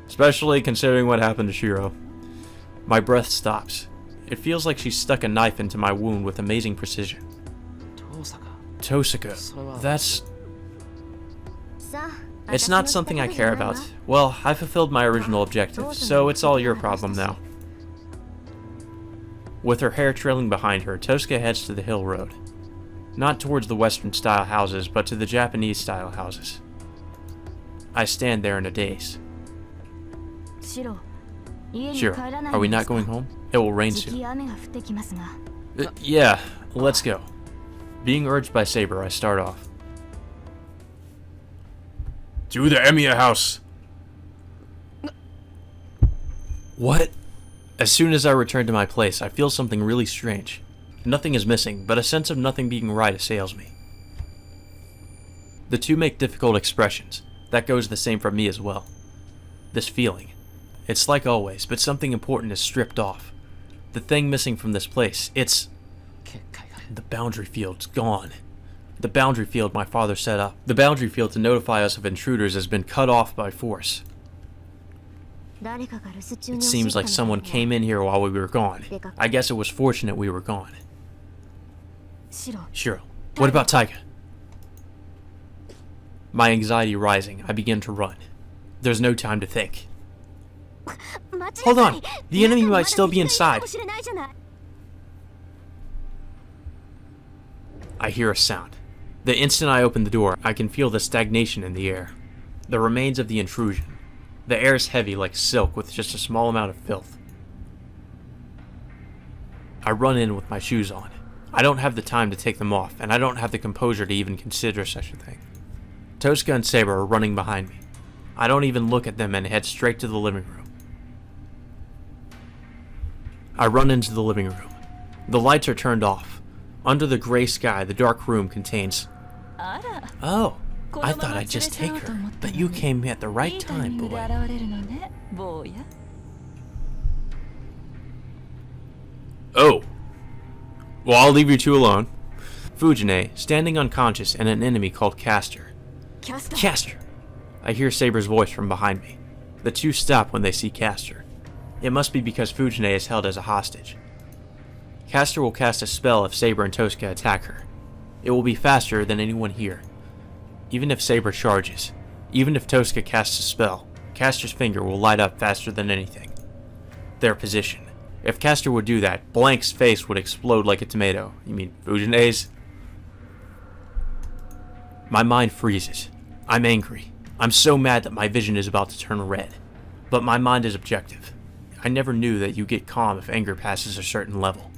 Especially considering what happened to Shiro. My breath stops. It feels like she stuck a knife into my wound with amazing precision. Tosuka, that's... It's not something I care about. Well, I fulfilled my original objective, so it's all your problem now. With her hair trailing behind her, Tosuka heads to the hill road. Not towards the Western-style houses, but to the Japanese-style houses. I stand there in a daze. Shiro, are we not going home? It will rain soon. Yeah, let's go. Being urged by Saber, I start off. To the Emiya house! What? As soon as I return to my place, I feel something really strange. Nothing is missing, but a sense of nothing being right assails me. The two make difficult expressions. That goes the same for me as well. This feeling. It's like always, but something important is stripped off. The thing missing from this place, it's... The boundary field's gone. The boundary field my father set up. The boundary field to notify us of intruders has been cut off by force. It seems like someone came in here while we were gone. I guess it was fortunate we were gone. Shiro, what about Taiga? My anxiety rising, I begin to run. There's no time to think. Hold on! The enemy might still be inside. I hear a sound. The instant I open the door, I can feel the stagnation in the air. The remains of the intrusion. The air is heavy like silk with just a small amount of filth. I run in with my shoes on. I don't have the time to take them off, and I don't have the composure to even consider such a thing. Tosuka and Saber are running behind me. I don't even look at them and head straight to the living room. I run into the living room. The lights are turned off. Under the gray sky, the dark room contains... Oh, I thought I'd just take her, but you came at the right time, boy. Oh. Well, I'll leave you two alone. Fujine, standing unconscious, and an enemy called Castor. Castor! I hear Saber's voice from behind me. The two stop when they see Castor. It must be because Fujine is held as a hostage. Castor will cast a spell if Saber and Tosuka attack her. It will be faster than anyone here. Even if Saber charges, even if Tosuka casts a spell, Castor's finger will light up faster than anything. Their position. If Castor would do that, Blank's face would explode like a tomato. You mean Fujine's? My mind freezes. I'm angry. I'm so mad that my vision is about to turn red. But my mind is objective. I never knew that you get calm if anger passes a certain level.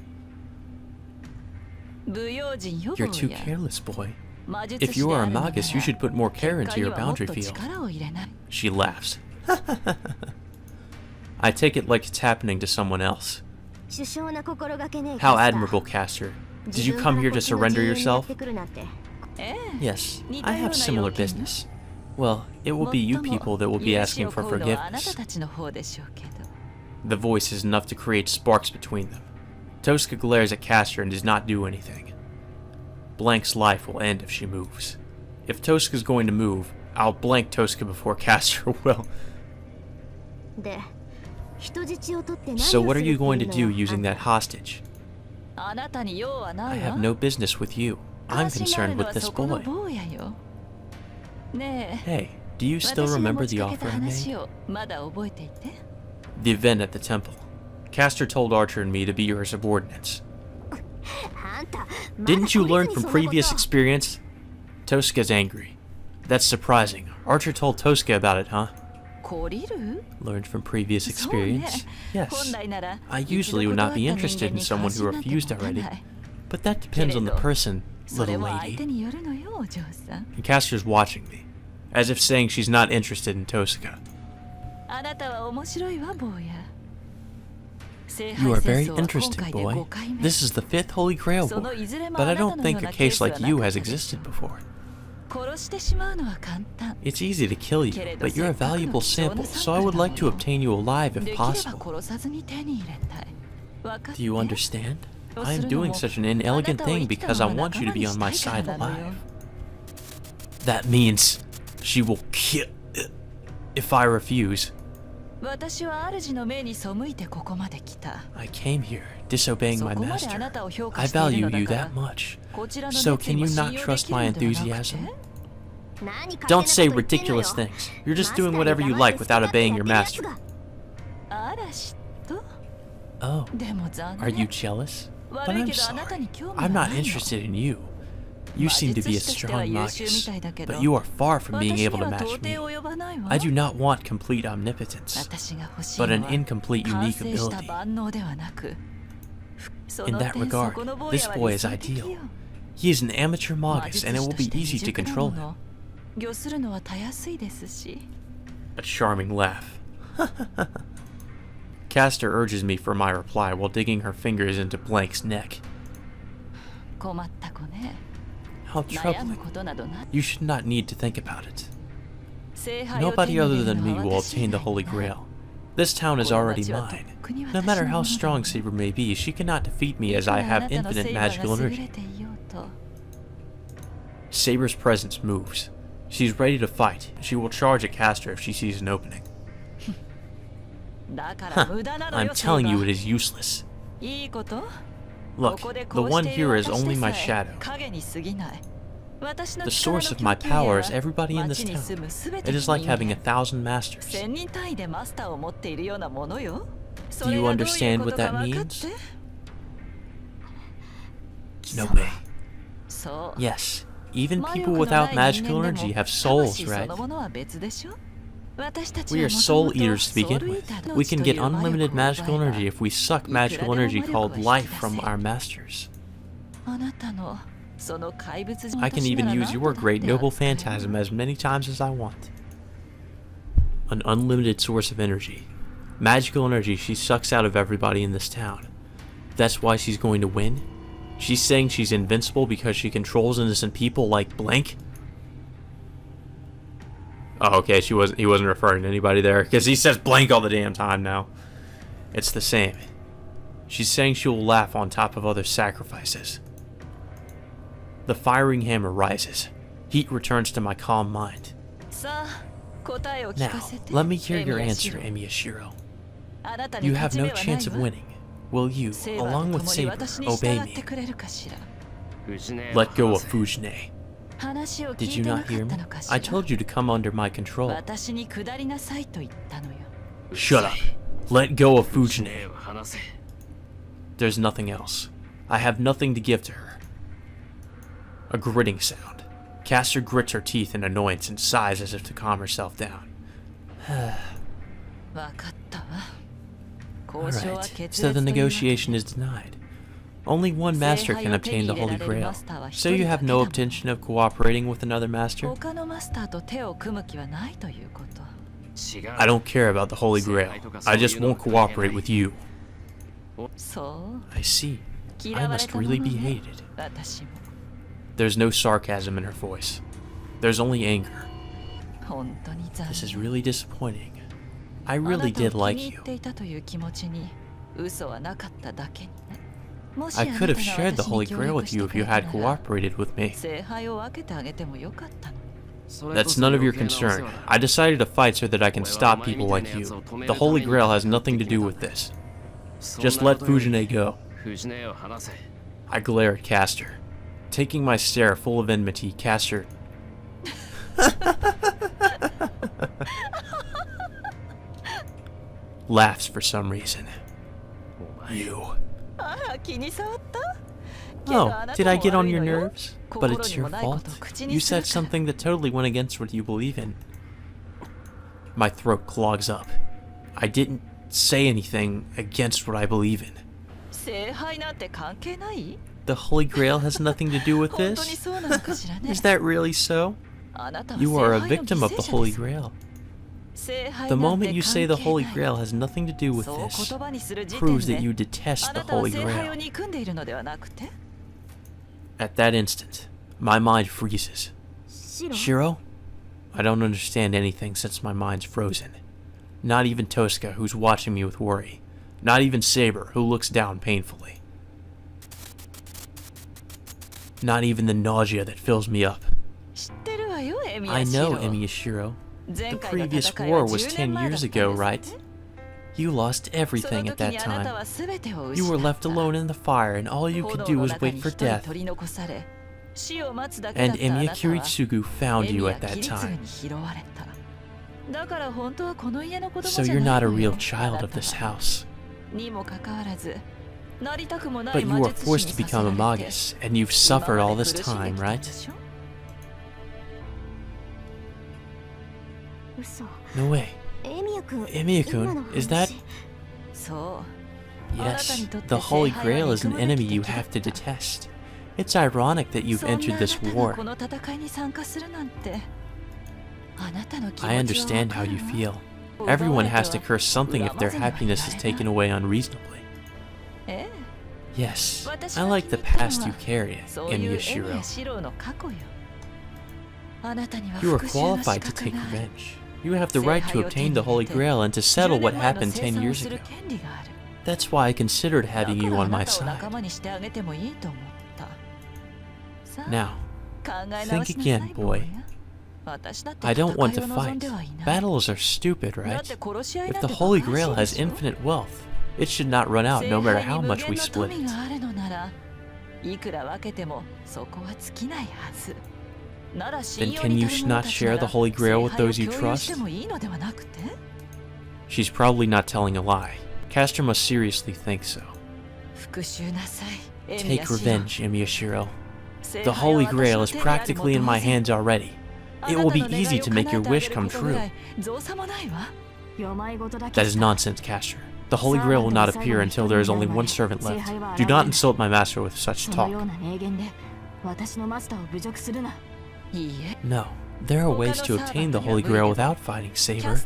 You're too careless, boy. If you are a magus, you should put more care into your boundary field. She laughs. I take it like it's happening to someone else. How admirable, Castor. Did you come here to surrender yourself? Yes, I have similar business. Well, it will be you people that will be asking for forgiveness. The voice is enough to create sparks between them. Tosuka glares at Castor and does not do anything. Blank's life will end if she moves. If Tosuka's going to move, I'll blank Tosuka before Castor will. So what are you going to do using that hostage? I have no business with you. I'm concerned with this boy. Hey, do you still remember the offer I made? The event at the temple. Castor told Archer and me to be your subordinates. Didn't you learn from previous experience? Tosca's angry. That's surprising. Archer told Tosca about it, huh? Learned from previous experience? Yes. I usually would not be interested in someone who refused already. But that depends on the person, little lady. And Castor's watching me, as if saying she's not interested in Tosca. You are very interesting, boy. This is the 5th Holy Grail War, but I don't think a case like you has existed before. It's easy to kill you, but you're a valuable sample, so I would like to obtain you alive if possible. Do you understand? I am doing such an inelegant thing because I want you to be on my side alive. That means she will kill if I refuse. I came here, disobeying my master. I value you that much. So can you not trust my enthusiasm? Don't say ridiculous things. You're just doing whatever you like without obeying your master. Oh, are you jealous? But I'm sorry. I'm not interested in you. You seem to be a strong magus, but you are far from being able to match me. I do not want complete omnipotence, but an incomplete unique ability. In that regard, this boy is ideal. He is an amateur magus, and it will be easy to control him. A charming laugh. Castor urges me for my reply while digging her fingers into Blank's neck. How troubling. You should not need to think about it. Nobody other than me will obtain the Holy Grail. This town is already mine. No matter how strong Saber may be, she cannot defeat me as I have infinite magical energy. Saber's presence moves. She's ready to fight. She will charge at Castor if she sees an opening. I'm telling you it is useless. Look, the one here is only my shadow. The source of my power is everybody in this town. It is like having 1,000 masters. Do you understand what that means? No way. Yes, even people without magical energy have souls, right? We are soul eaters to begin with. We can get unlimited magical energy if we suck magical energy called life from our masters. I can even use your great noble phantasm as many times as I want. An unlimited source of energy. Magical energy she sucks out of everybody in this town. That's why she's going to win? She's saying she's invincible because she controls innocent people like Blank? Oh, okay, he wasn't referring to anybody there, because he says Blank all the damn time now. It's the same. She's saying she will laugh on top of other sacrifices. The firing hammer rises. Heat returns to my calm mind. Now, let me hear your answer, Emiyashiro. You have no chance of winning. Will you, along with Saber, obey me? Let go of Fujine. Did you not hear me? I told you to come under my control. Shut up. Let go of Fujine. There's nothing else. I have nothing to give to her. A gritting sound. Castor grits her teeth in annoyance and sighs as if to calm herself down. Alright, so the negotiation is denied. Only one master can obtain the Holy Grail, so you have no intention of cooperating with another master? I don't care about the Holy Grail. I just won't cooperate with you. I see. I must really be hated. There's no sarcasm in her voice. There's only anger. This is really disappointing. I really did like you. I could have shared the Holy Grail with you if you had cooperated with me. That's none of your concern. I decided to fight so that I can stop people like you. The Holy Grail has nothing to do with this. Just let Fujine go. I glare at Castor. Taking my stare full of enmity, Castor... laughs for some reason. You. Oh, did I get on your nerves? But it's your fault. You said something that totally went against what you believe in. My throat clogs up. I didn't say anything against what I believe in. The Holy Grail has nothing to do with this? Is that really so? You are a victim of the Holy Grail. The moment you say the Holy Grail has nothing to do with this, proves that you detest the Holy Grail. At that instant, my mind freezes. Shiro? I don't understand anything since my mind's frozen. Not even Tosca, who's watching me with worry. Not even Saber, who looks down painfully. Not even the nausea that fills me up. I know, Emiyashiro. The previous war was 10 years ago, right? You lost everything at that time. You were left alone in the fire, and all you could do was wait for death. And Emiya Kiritsugu found you at that time. So you're not a real child of this house. But you are forced to become a magus, and you've suffered all this time, right? No way. Emiya-kun, is that... Yes, the Holy Grail is an enemy you have to detest. It's ironic that you've entered this war. I understand how you feel. Everyone has to curse something if their happiness is taken away unreasonably. Yes, I like the past you carry, Emiyashiro. You are qualified to take revenge. You have the right to obtain the Holy Grail and to settle what happened 10 years ago. That's why I considered having you on my side. Now, think again, boy. I don't want to fight. Battles are stupid, right? If the Holy Grail has infinite wealth, it should not run out no matter how much we split it. Then can you not share the Holy Grail with those you trust? She's probably not telling a lie. Castor must seriously think so. Take revenge, Emiyashiro. The Holy Grail is practically in my hands already. It will be easy to make your wish come true. That is nonsense, Castor. The Holy Grail will not appear until there is only one servant left. Do not insult my master with such talk. No, there are ways to obtain the Holy Grail without fighting, Saber.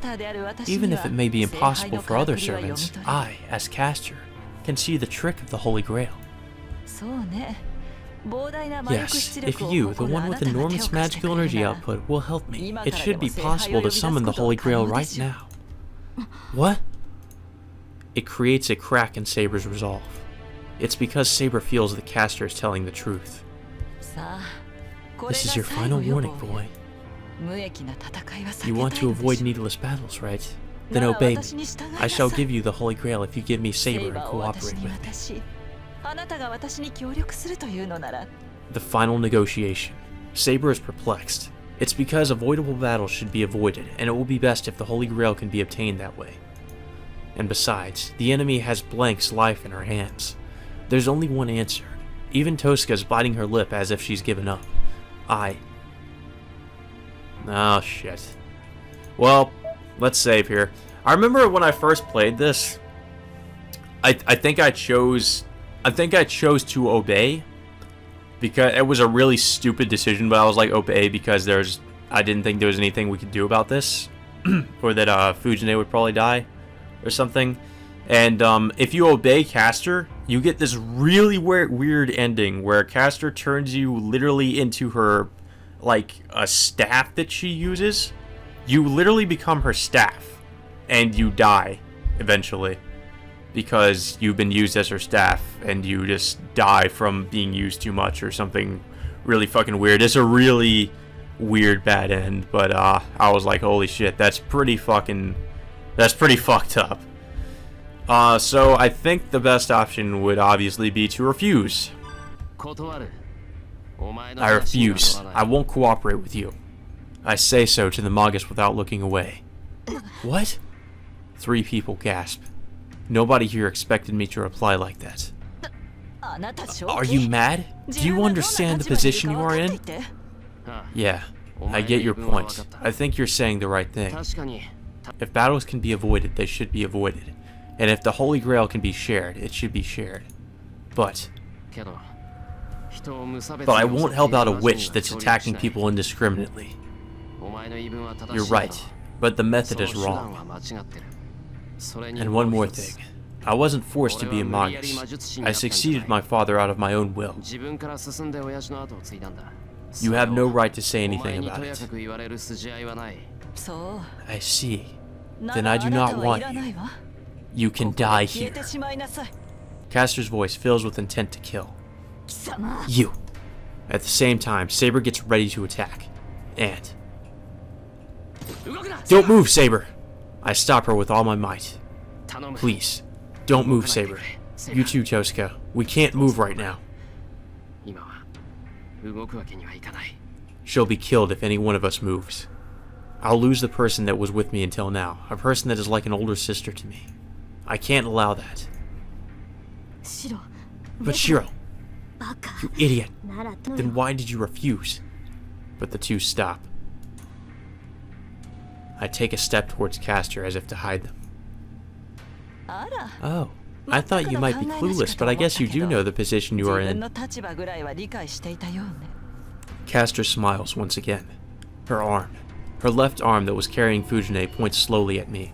Even if it may be impossible for other servants, I, as Castor, can see the trick of the Holy Grail. Yes, if you, the one with enormous magical energy output, will help me, it should be possible to summon the Holy Grail right now. What? It creates a crack in Saber's resolve. It's because Saber feels that Castor is telling the truth. This is your final warning, boy. You want to avoid needless battles, right? Then obey me. I shall give you the Holy Grail if you give me Saber and cooperate with me. The final negotiation. Saber is perplexed. It's because avoidable battles should be avoided, and it will be best if the Holy Grail can be obtained that way. And besides, the enemy has Blank's life in her hands. There's only one answer. Even Tosca is biting her lip as if she's given up. Oh shit. Well, let's save here. I remember when I first played this, I think I chose to obey, because it was a really stupid decision, but I was like obey because I didn't think there was anything we could do about this, or that Fujine would probably die or something. And if you obey Castor, you get this really weird ending where Castor turns you literally into her, like, a staff that she uses. You literally become her staff, and you die eventually because you've been used as her staff, and you just die from being used too much or something really fucking weird. It's a really weird bad end, but I was like, holy shit, that's pretty fucked up. So I think the best option would obviously be to refuse. I refuse. I won't cooperate with you. I say so to the Magus without looking away. What? 3 people gasp. Nobody here expected me to reply like that. Are you mad? Do you understand the position you are in? Yeah, I get your point. I think you're saying the right thing. If battles can be avoided, they should be avoided. And if the Holy Grail can be shared, it should be shared. But I won't help out a witch that's attacking people indiscriminately. You're right, but the method is wrong. And one more thing. I wasn't forced to be a Magus. I succeeded my father out of my own will. You have no right to say anything about it. I see. Then I do not want you. You can die here. Castor's voice fills with intent to kill. You. At the same time, Saber gets ready to attack. And... Don't move, Saber! I stop her with all my might. Please, don't move, Saber. You too, Tosuka. We can't move right now. She'll be killed if any one of us moves. I'll lose the person that was with me until now, a person that is like an older sister to me. I can't allow that. But Shiro, you idiot. Then why did you refuse? But the two stop. I take a step towards Castor as if to hide them. Oh, I thought you might be clueless, but I guess you do know the position you are in. Castor smiles once again. Her left arm that was carrying Fujine points slowly at me.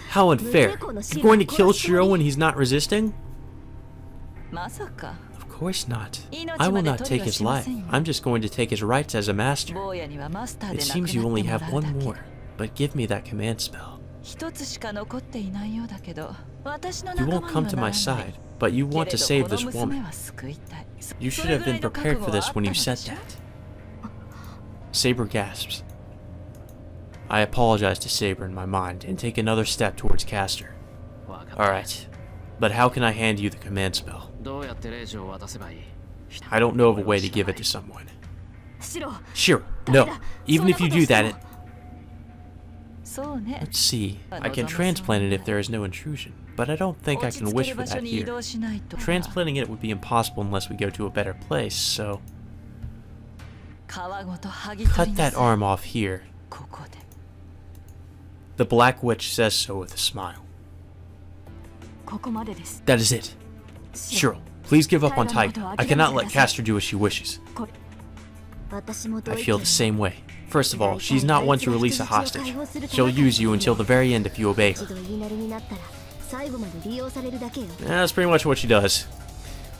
How unfair! You're going to kill Shiro when he's not resisting? Of course not. I will not take his life. I'm just going to take his rights as a master. It seems you only have one more, but give me that command spell. You won't come to my side, but you want to save this woman. You should have been prepared for this when you said that. Saber gasps. I apologize to Saber in my mind and take another step towards Castor. Alright, but how can I hand you the command spell? I don't know of a way to give it to someone. Shiro, no. Even if you do that, Let's see. I can transplant it if there is no intrusion, but I don't think I can wish for that here. Transplanting it would be impossible unless we go to a better place, so... Cut that arm off here. The Black Witch says so with a smile. That is it. Shiro, please give up on Taiga. I cannot let Castor do as she wishes. I feel the same way. First of all, she's not one to release a hostage. She'll use you until the very end if you obey her. That's pretty much what she does.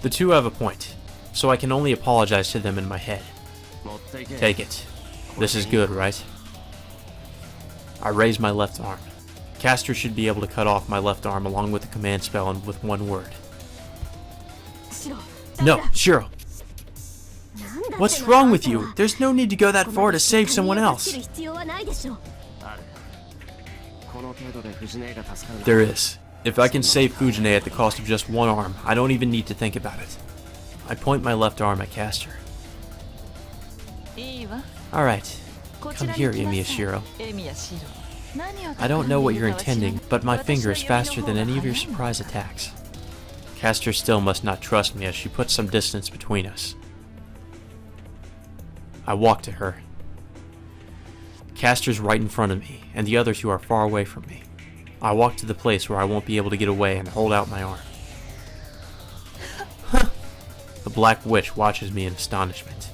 The two have a point, so I can only apologize to them in my head. Take it. This is good, right? I raise my left arm. Castor should be able to cut off my left arm along with the command spell and with one word. No, Shiro! What's wrong with you? There's no need to go that far to save someone else. There is. If I can save Fujine at the cost of just one arm, I don't even need to think about it. I point my left arm at Castor. Alright, come here, Imiyashiro. I don't know what you're intending, but my finger is faster than any of your surprise attacks. Castor still must not trust me as she puts some distance between us. I walk to her. Castor's right in front of me, and the other two are far away from me. I walk to the place where I won't be able to get away and hold out my arm. The Black Witch watches me in astonishment.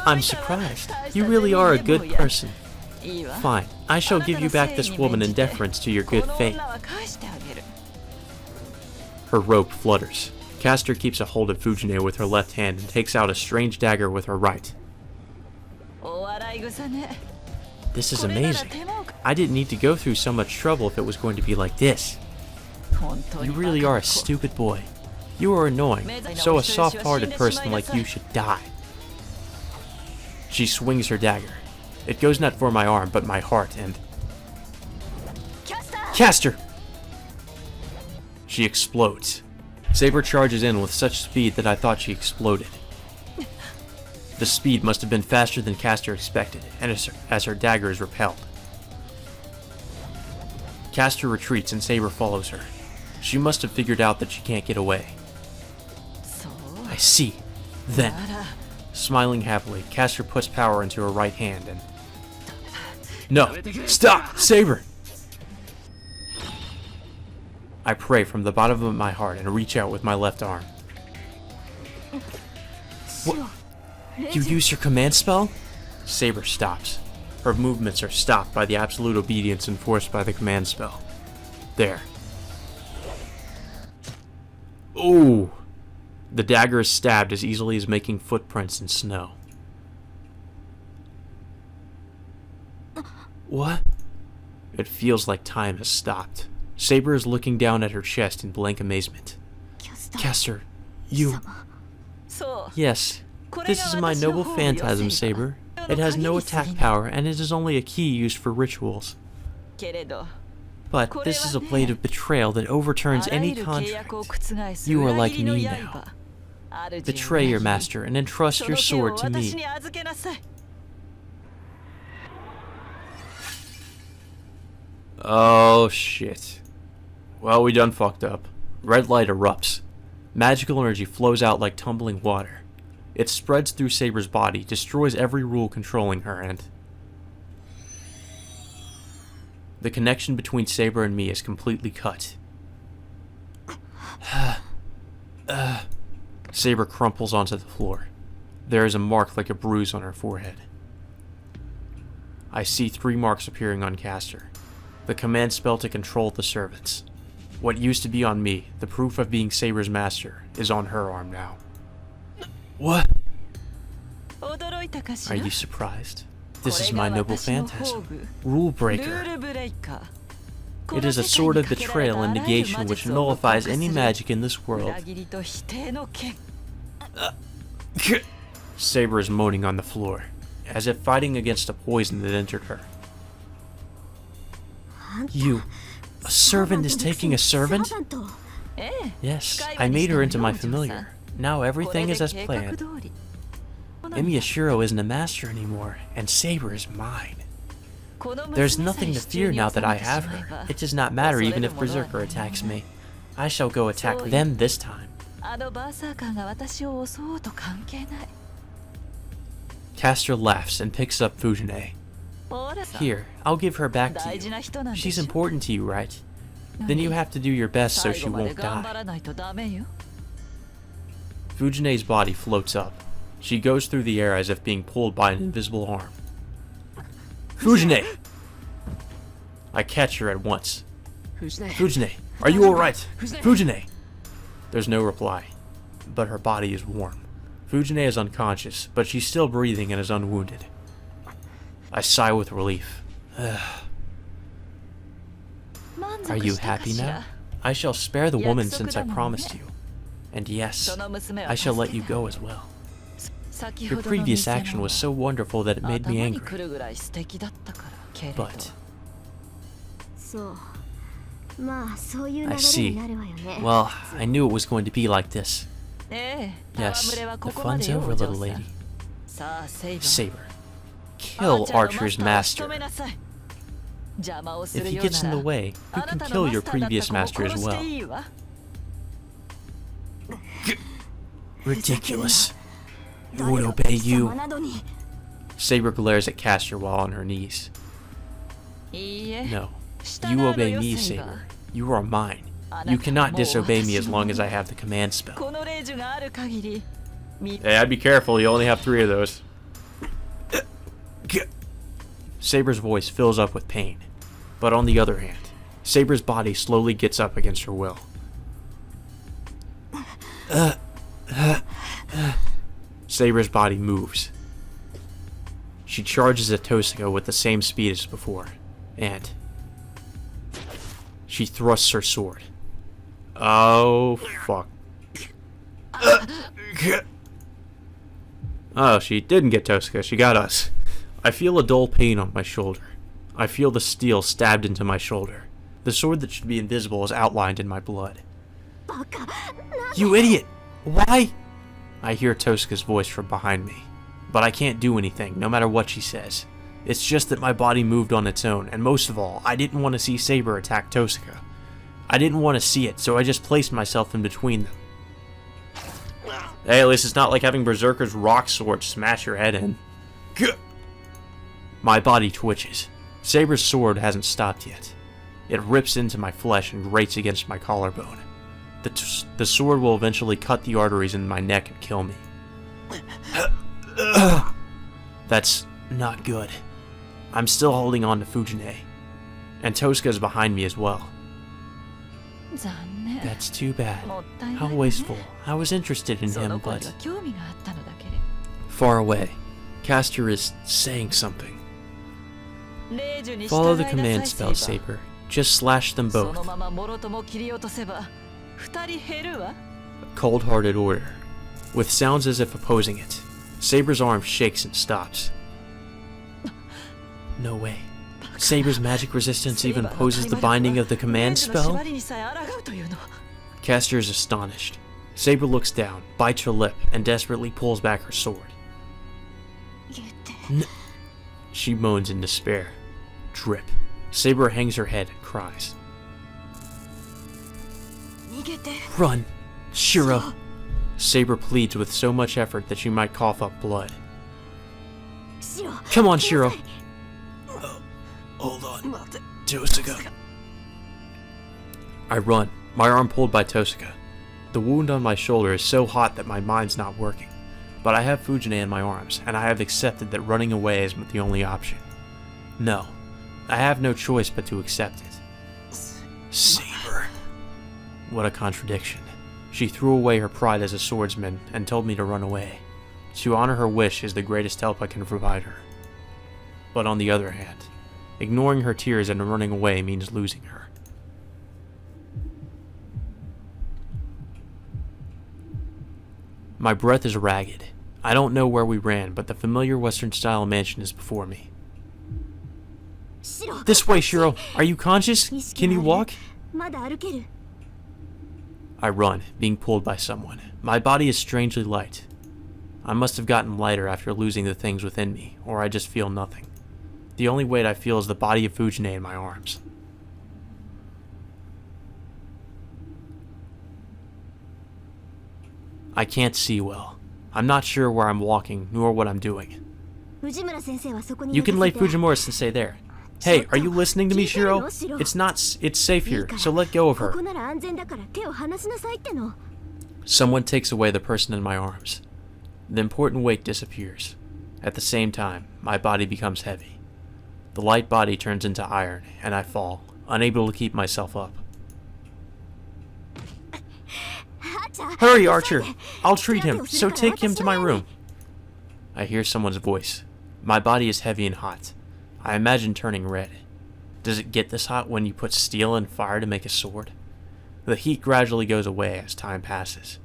I'm surprised. You really are a good person. Fine, I shall give you back this woman in deference to your good faith. Her robe flutters. Castor keeps a hold of Fujine with her left hand and takes out a strange dagger with her right. This is amazing. I didn't need to go through so much trouble if it was going to be like this. You really are a stupid boy. You are annoying, so a soft-hearted person like you should die. She swings her dagger. It goes not for my arm, but my heart, and... Caster! She explodes. Saber charges in with such speed that I thought she exploded. The speed must have been faster than Caster expected, and as her dagger is repelled. Caster retreats and Saber follows her. She must have figured out that she can't get away. I see. Then, smiling happily, Caster puts power into her right hand and... No! Stop! Saber! I pray from the bottom of my heart and reach out with my left arm. What? You use your command spell? Saber stops. Her movements are stopped by the absolute obedience enforced by the command spell. There. Ooh! The dagger is stabbed as easily as making footprints in snow. What? It feels like time has stopped. Saber is looking down at her chest in blank amazement. Caster, you... Yes, this is my noble phantasm saber. It has no attack power, and it is only a key used for rituals. But this is a blade of betrayal that overturns any contract. You are like me now. Betray your master and entrust your sword to me. Oh shit. Well, we done fucked up. Red light erupts. Magical energy flows out like tumbling water. It spreads through Saber's body, destroys every rule controlling her, and... the connection between Saber and me is completely cut. Saber crumples onto the floor. There is a mark like a bruise on her forehead. I see 3 marks appearing on Caster. The command spell to control the servants. What used to be on me, the proof of being Saber's master, is on her arm now. What? Are you surprised? This is my noble phantasm, Rule Breaker. It is a sword of betrayal and negation which nullifies any magic in this world. Saber is moaning on the floor, as if fighting against a poison that entered her. You... a servant is taking a servant? Yes, I made her into my familiar. Now everything is as planned. Miyashiro isn't a master anymore, and Saber is mine. There's nothing to fear now that I have her. It does not matter even if Berserker attacks me. I shall go attack them this time. Caster laughs and picks up Fujine. Here, I'll give her back to you. She's important to you, right? Then you have to do your best so she won't die. Fujine's body floats up. She goes through the air as if being pulled by an invisible arm. Fujine! I catch her at once. Fujine, are you alright? Fujine! There's no reply, but her body is warm. Fujine is unconscious, but she's still breathing and is unwounded. I sigh with relief. Are you happy now? I shall spare the woman since I promised you. And yes, I shall let you go as well. Your previous action was so wonderful that it made me angry. But... I see. Well, I knew it was going to be like this. Yes, the fun's over, little lady. Saber. Kill Archer's master. If he gets in the way, you can kill your previous master as well. Ridiculous. Who would obey you? Saber glares at Caster while on her knees. No. You obey me, Saber. You are mine. You cannot disobey me as long as I have the command spell. Hey, I'd be careful, you only have 3 of those. Saber's voice fills up with pain. But on the other hand, Saber's body slowly gets up against her will. Saber's body moves. She charges at Tosuke with the same speed as before, and she thrusts her sword. Oh, fuck. Oh, she didn't get Tosuke, she got us. I feel a dull pain on my shoulder. I feel the steel stabbed into my shoulder. The sword that should be invisible is outlined in my blood. You idiot! Why? I hear Tosuka's voice from behind me, but I can't do anything, no matter what she says. It's just that my body moved on its own, and most of all, I didn't want to see Saber attack Tosuka. I didn't want to see it, so I just placed myself in between them. Hey, at least it's not like having Berserker's rock sword smash your head in. My body twitches. Saber's sword hasn't stopped yet. It rips into my flesh and grates against my collarbone. The sword will eventually cut the arteries in my neck and kill me. That's not good. I'm still holding on to Fujine. And Tosuka's behind me as well. That's too bad. How wasteful. I was interested in him, but... Far away, Castor is saying something. Follow the command spell, Saber. Just slash them both. A cold-hearted order, with sounds as if opposing it. Saber's arm shakes and stops. No way. Saber's magic resistance even opposes the binding of the command spell? Castor is astonished. Saber looks down, bites her lip, and desperately pulls back her sword. She moans in despair. Drip. Saber hangs her head and cries. Run! Shiro! Saber pleads with so much effort that she might cough up blood. Come on, Shiro! Hold on. Tosuka. I run, my arm pulled by Tosuka. The wound on my shoulder is so hot that my mind's not working. But I have Fujine in my arms, and I have accepted that running away is the only option. No, I have no choice but to accept it. Saber. What a contradiction. She threw away her pride as a swordsman and told me to run away. To honor her wish is the greatest help I can provide her. But on the other hand, ignoring her tears and running away means losing her. My breath is ragged. I don't know where we ran, but the familiar Western-style mansion is before me. This way, Shiro! Are you conscious? Can you walk? I run, being pulled by someone. My body is strangely light. I must have gotten lighter after losing the things within me, or I just feel nothing. The only weight I feel is the body of Fujine in my arms. I can't see well. I'm not sure where I'm walking, nor what I'm doing. You can lay Fujimura-sensei there. Hey, are you listening to me, Shiro? It's safe here, so let go of her. Someone takes away the person in my arms. The important weight disappears. At the same time, my body becomes heavy. The light body turns into iron, and I fall, unable to keep myself up. Hurry, Archer! I'll treat him, so take him to my room. I hear someone's voice. My body is heavy and hot. I imagine turning red. Does it get this hot when you put steel and fire to make a sword? The heat gradually goes away as time passes.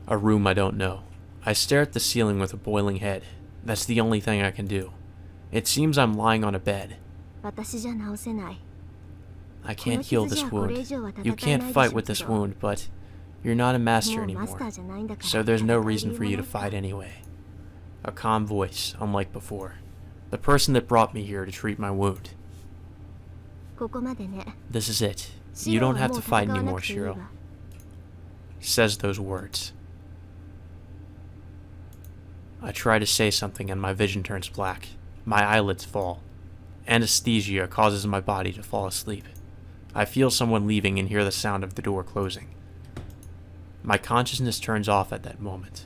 A room I don't know. I stare at the ceiling with a boiling head. That's the only thing I can do. It seems I'm lying on a bed. I can't heal this wound. You can't fight with this wound, but you're not a master anymore, so there's no reason for you to fight anyway. A calm voice, unlike before. The person that brought me here to treat my wound. This is it. You don't have to fight anymore, Shiro. Says those words. I try to say something and my vision turns black. My eyelids fall. Anesthesia causes my body to fall asleep. I feel someone leaving and hear the sound of the door closing. My consciousness turns off at that moment.